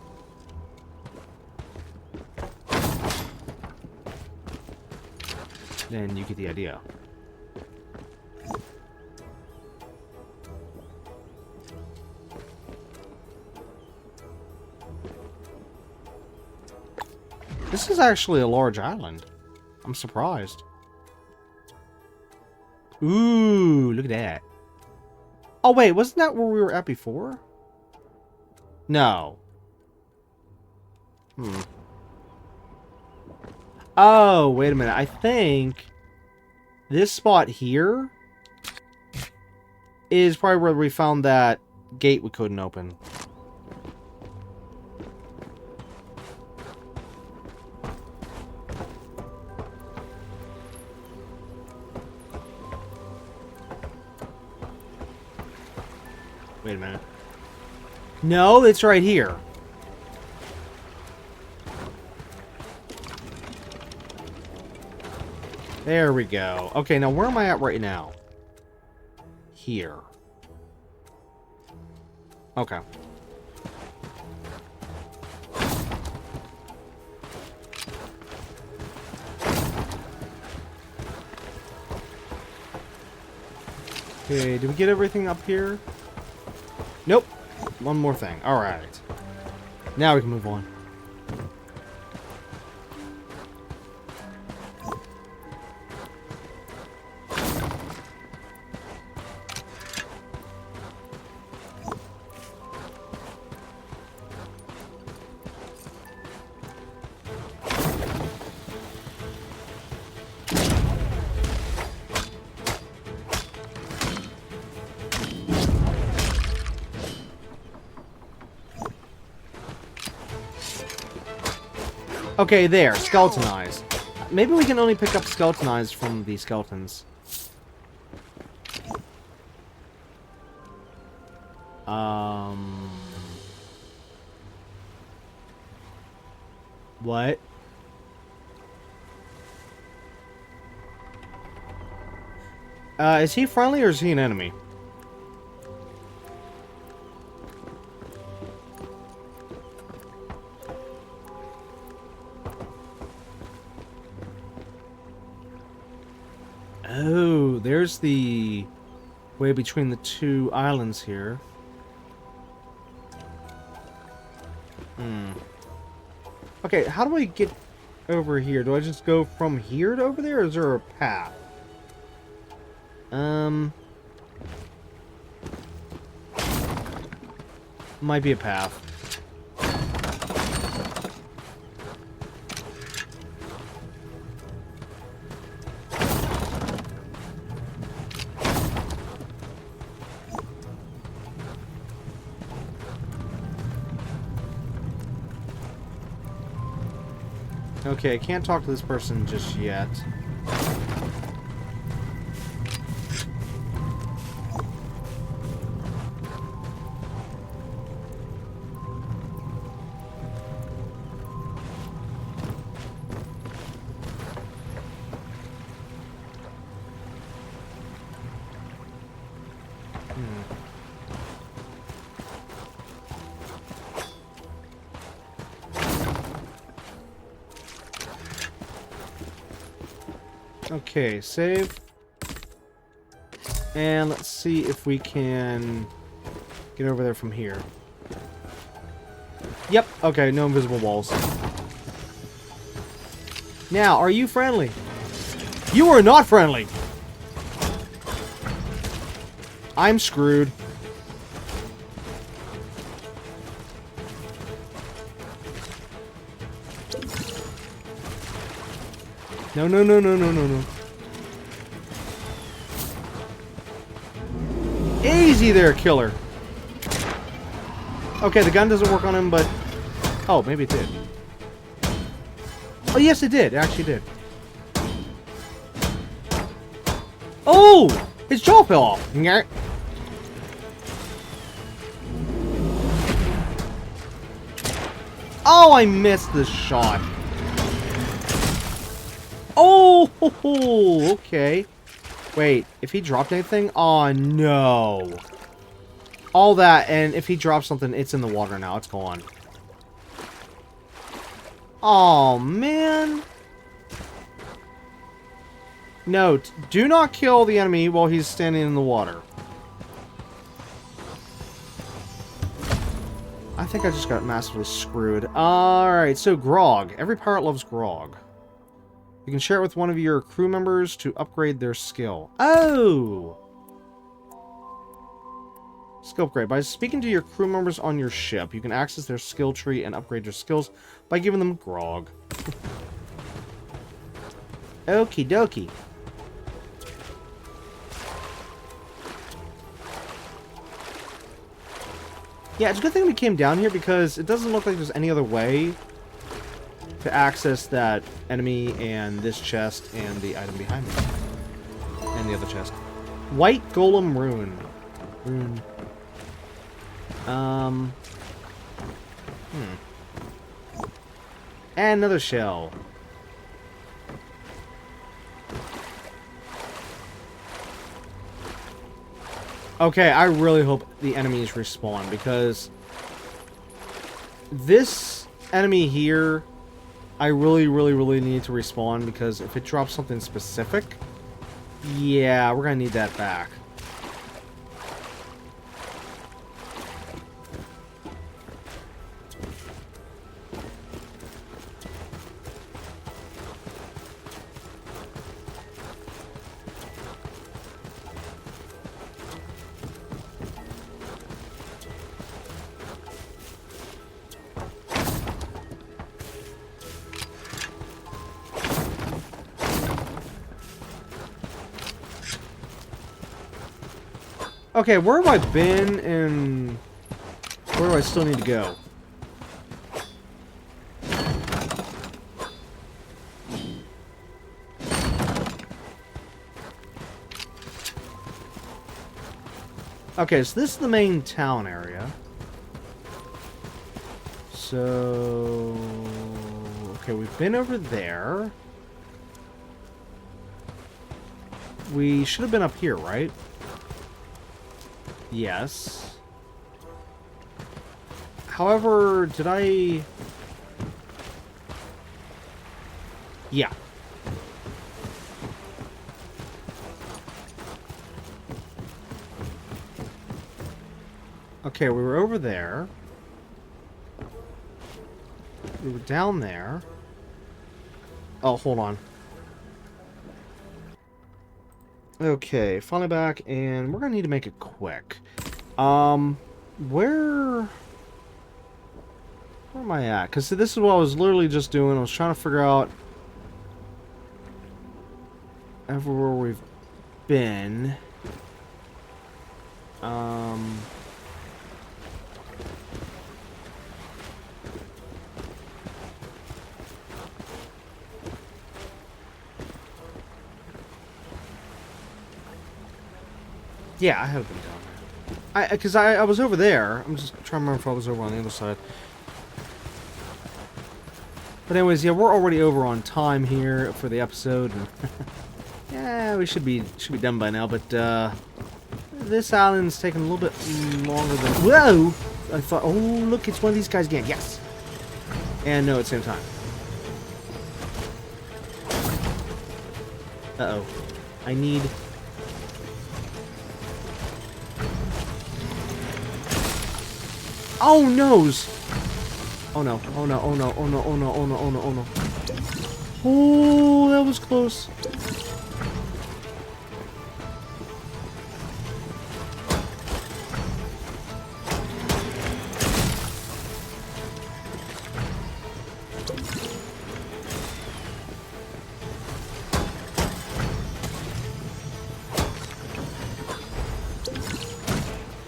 then you get the idea. This is actually a large island. I'm surprised. Ooh, look at that. Oh, wait, wasn't that where we were at before? No. Oh, wait a minute. I think this spot here is probably where we found that gate we couldn't open. Wait a minute. No, it's right here. There we go. Okay, now where am I at right now? Here. Okay. Okay, did we get everything up here? Nope. One more thing. Alright. Now we can move on. Okay, there. Skeleton eyes. Maybe we can only pick up skeleton eyes from the skeletons. What? Is he friendly or is he an enemy? Oh, there's the way between the two islands here. Okay, how do I get over here? Do I just go from here to over there, or is there a path? Might be a path. Okay, I can't talk to this person just yet. Okay, save. And let's see if we can get over there from here. Yep, okay, no invisible walls. Now, are you friendly? You are not friendly! I'm screwed. No, no, no, no, no, no, no. Easy there, killer. Okay, the gun doesn't work on him, but... Oh, maybe it did. Oh, yes, it did. It actually did. Oh! His jaw fell off. Nyeh. Oh, I missed the shot. Oh, okay. Wait, if he dropped anything? Oh, no. All that, and if he drops something, it's in the water now. It's gone. Oh, man. Note, do not kill the enemy while he's standing in the water. I think I just got massively screwed. Alright, so grog. Every pirate loves grog. You can share it with one of your crew members to upgrade their skill. Oh! Skill upgrade. By speaking to your crew members on your ship, you can access their skill tree and upgrade their skills by giving them grog. Okie dokie. Yeah, it's a good thing we came down here because it doesn't look like there's any other way to access that enemy and this chest and the item behind me. And the other chest. White Golem Rune. And another shell. Okay, I really hope the enemies respawn, because this enemy here, I really need to respawn, because if it drops something specific, yeah, we're gonna need that back. Okay, where have I been, and where do I still need to go? Okay, so this is the main town area. So... okay, we've been over there. We should have been up here, right? Yes. However, did I... yeah. Okay, we were over there. We were down there. Oh, hold on. Okay, finally back, and we're gonna need to make it quick. Where am I at? Because this is what I was literally just doing. I was trying to figure out everywhere we've been. Yeah, I have been down there. Because I was over there. I'm just trying to remember if I was over on the other side. But anyways, yeah, we're already over on time here for the episode. Yeah, we should be done by now. But this island's taking a little bit longer than. Whoa! I thought, oh look, it's one of these guys again. Yes. And no, at the same time. Uh-oh. I need... Oh, noes! Oh no, oh no, oh no, oh no, oh no, oh no, oh no, oh no. Oh, that was close.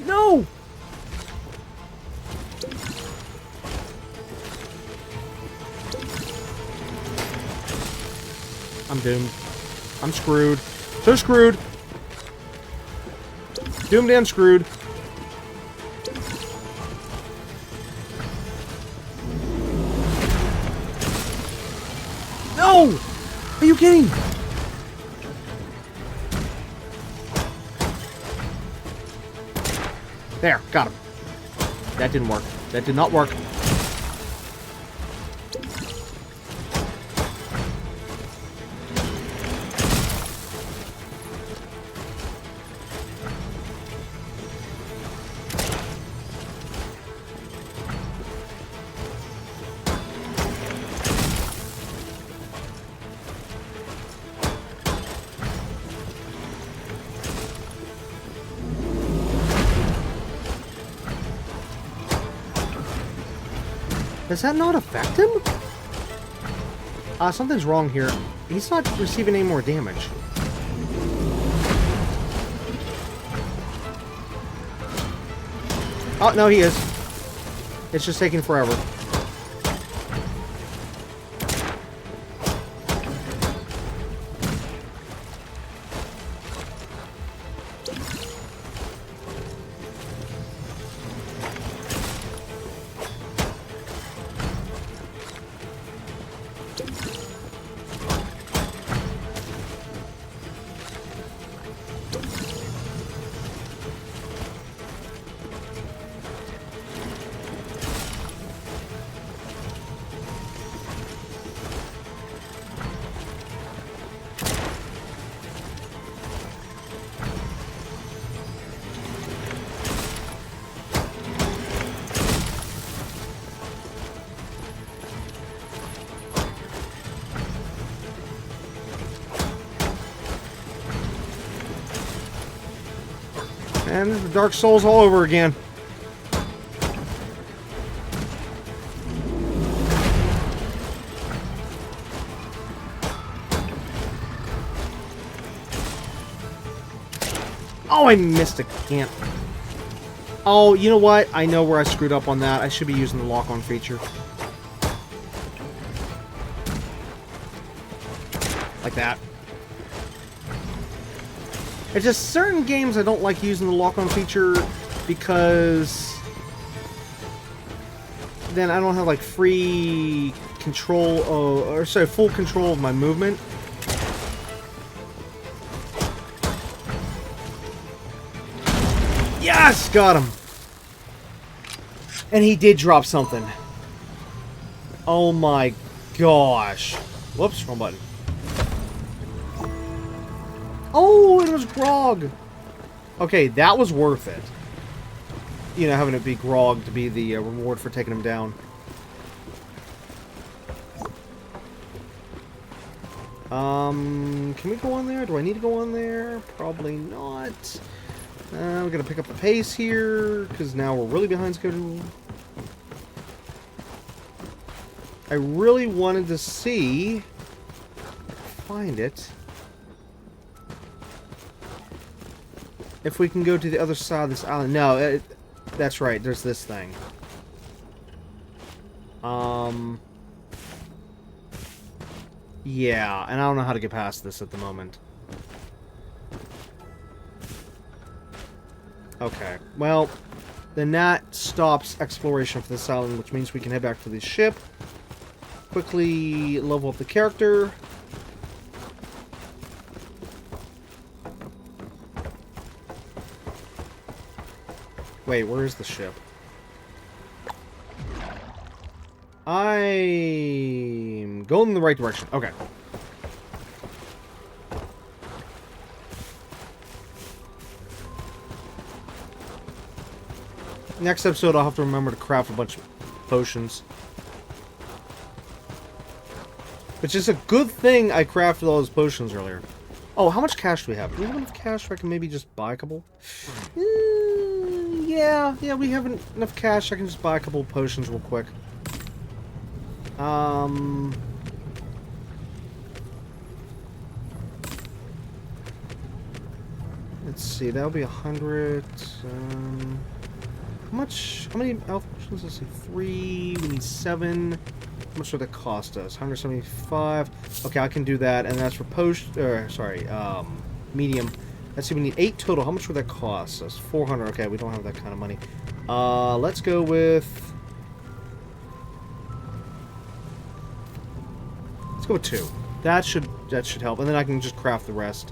No! I'm doomed. I'm screwed. So screwed. Doomed and screwed. No! Are you kidding? There, got him. That didn't work. That did not work. Does that not affect him? Something's wrong here. He's not receiving any more damage. Oh, no, he is. It's just taking forever. And Dark Souls all over again. Oh, I missed a can't. Oh, you know what? I know where I screwed up on that. I should be using the lock-on feature. Like that. It's just certain games I don't like using the lock-on feature because then I don't have like free control or sorry, full control of my movement. Yes! Got him! And he did drop something. Oh my gosh. Whoops, wrong button. Oh, it was Grog. Okay, that was worth it. You know, having it be Grog to be the reward for taking him down. Can we go on there? Do I need to go on there? Probably not. We're gonna pick up the pace here, because now we're really behind schedule. I really wanted to see... find it. If we can go to the other side of this island. No, that's right. There's this thing. Yeah, and I don't know how to get past this at the moment. Okay, well, then that stops exploration for this island, which means we can head back to the ship. Quickly level up the character. Wait, where is the ship? I'm going in the right direction. Okay. Next episode, I'll have to remember to craft a bunch of potions. Which is a good thing I crafted all those potions earlier. Oh, how much cash do we have? Do we have enough cash where I can maybe just buy a couple? Yeah, we have enough cash. I can just buy a couple potions real quick. Let's see, that'll be 100. How many health potions? Let's see, 3. We need 7. How much would that cost us? 175. Okay, I can do that, and that's for medium. Let's see, we need 8 total. How much would that cost us? 400. Okay, we don't have that kind of money. Let's go with... Let's go with 2. That should help, and then I can just craft the rest.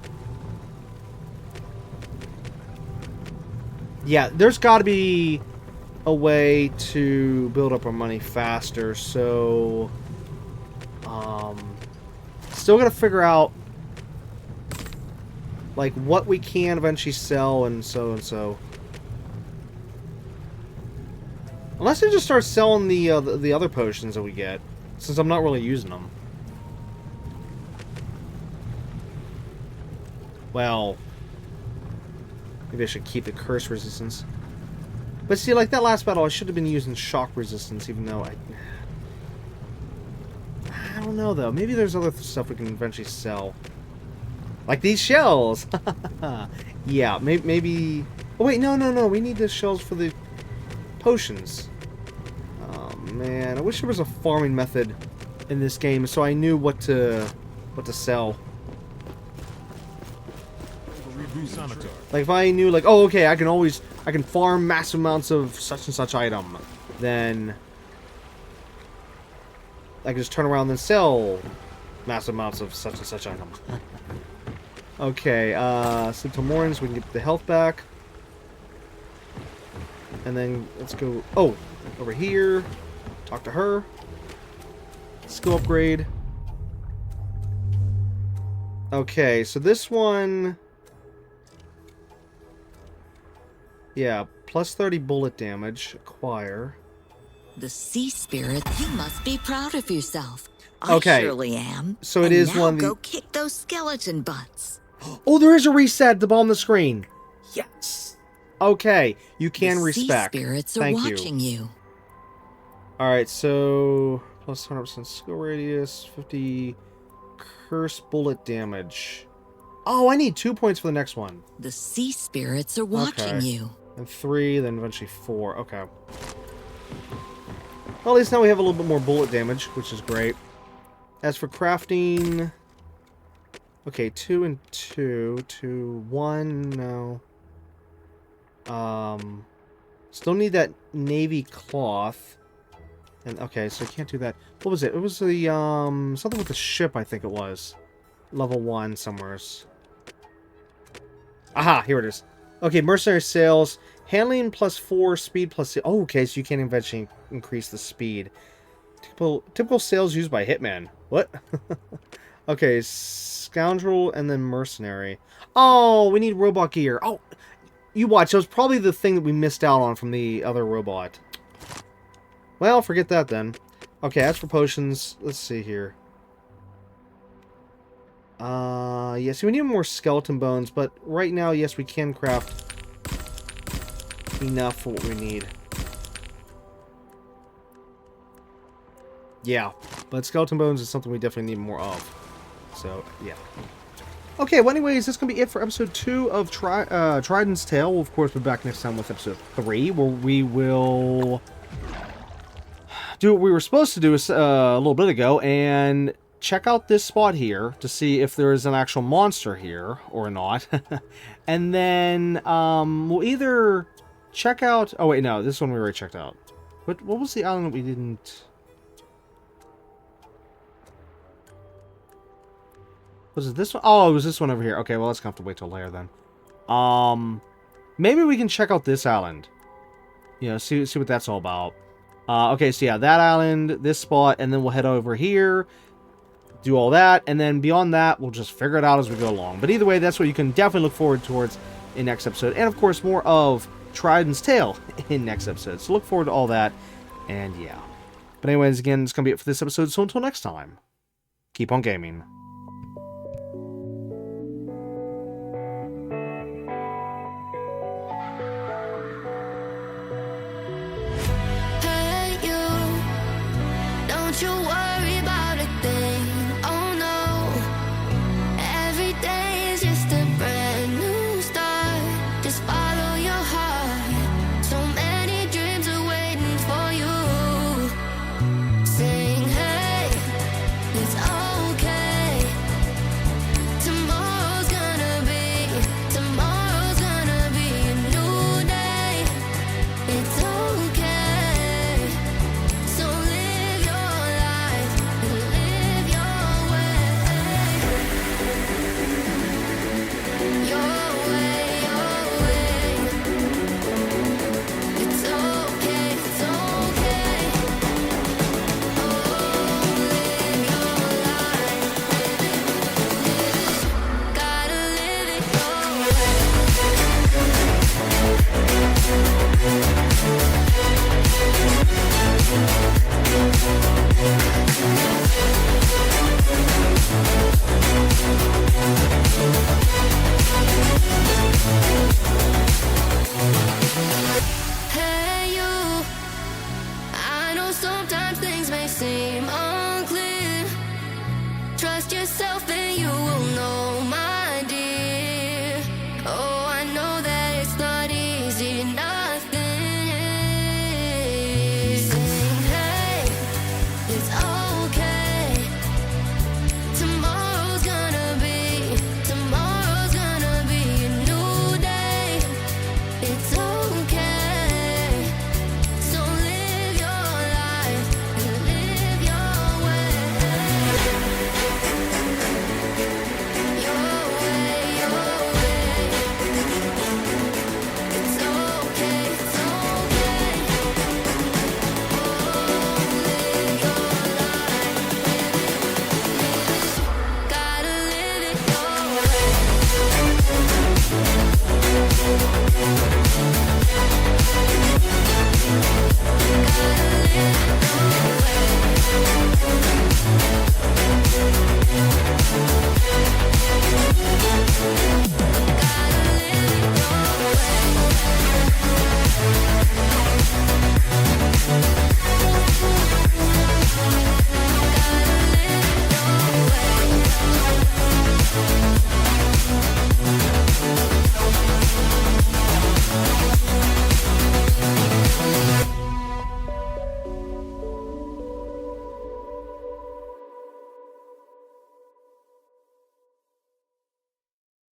Yeah, there's got to be a way to build up our money faster, so still got to figure out like what we can eventually sell and so. Unless I just start selling the other potions that we get, since I'm not really using them. Well, maybe I should keep the curse resistance. But see, like that last battle, I should have been using shock resistance, even though I don't know, though. Maybe there's other stuff we can eventually sell. Like these shells! Yeah, maybe... Oh, wait, no. We need the shells for the potions. Oh, man. I wish there was a farming method in this game so I knew what to sell. Like if I knew, like, oh, okay, I can farm massive amounts of such and such item, then I can just turn around and sell massive amounts of such and such item. Okay, sleep till morning so we can get the health back. And then let's go, oh, over here, talk to her. Skill upgrade. Okay, so this one... Yeah, plus 30 bullet damage. Acquire. The sea spirit, you must be proud of yourself. Okay. I surely am. So it and is now one... go kick those skeleton butts. Oh, there is a reset at the bottom of the screen. Yes. Okay, you can respec. Sea spirits are Thank watching you. Alright, so... Plus 100% skill radius, 50 curse bullet damage. Oh, I need 2 points for the next one. The sea spirits are watching Okay. you. And 3, then eventually 4. Okay. Well, at least now we have a little bit more bullet damage, which is great. As for crafting... Okay, 2 and 2. 2, 1, no. Still need that navy cloth. And, okay, so I can't do that. What was it? It was the, something with the ship, I think it was. Level 1 somewheres. Aha, here it is. Okay, mercenary sales. Handling plus 4, speed plus... Oh, okay, so you can eventually increase the speed. Typical sales used by Hitman. What? Okay, scoundrel and then mercenary. Oh, we need robot gear. Oh, you watch. That was probably the thing that we missed out on from the other robot. Well, forget that then. Okay, as for potions, let's see here. Yes, we need more skeleton bones, but right now, yes, we can craft enough for what we need. Yeah, but skeleton bones is something we definitely need more of. So, yeah. Okay, well, anyways, that's going to be it for episode 2 of Trident's Tale. We'll, of course, be back next time with episode 3, where we will do what we were supposed to do a little bit ago, and check out this spot here to see if there is an actual monster here or not. And then we'll either check out... Oh, wait, no, this one we already checked out. What was the island that we didn't... Was it this one? Oh, it was this one over here. Okay, well, let's have to wait till later then. Maybe we can check out this island. You know, see what that's all about. Okay, so yeah, that island, this spot, and then we'll head over here, do all that, and then beyond that, we'll just figure it out as we go along. But either way, that's what you can definitely look forward towards in next episode. And, of course, more of Trident's tail in next episode. So look forward to all that, and yeah. But anyways, again, it's going to be it for this episode, so until next time, keep on gaming. Hey, you, don't you worry about a thing. Oh no, every day is just a brand new start. Just follow your heart. So many dreams are waiting for you. Sing, hey, it's okay. Tomorrow's gonna be a new day. It's okay. So live your life and live your way. Your way, your way. It's okay, it's okay. Oh, live your life. Gotta live it your way. Hey you, I know sometimes things may seem unclear. Trust yourself and you will know, my dear. Oh, I know that it's not easy, nothing is. Sing, hey, it's okay. Tomorrow's gonna be a new day. It's okay. So live your life and live your way. Your way, your way. It's okay, it's okay. Oh, live your life. Gotta live it your way. Gotta live it your way.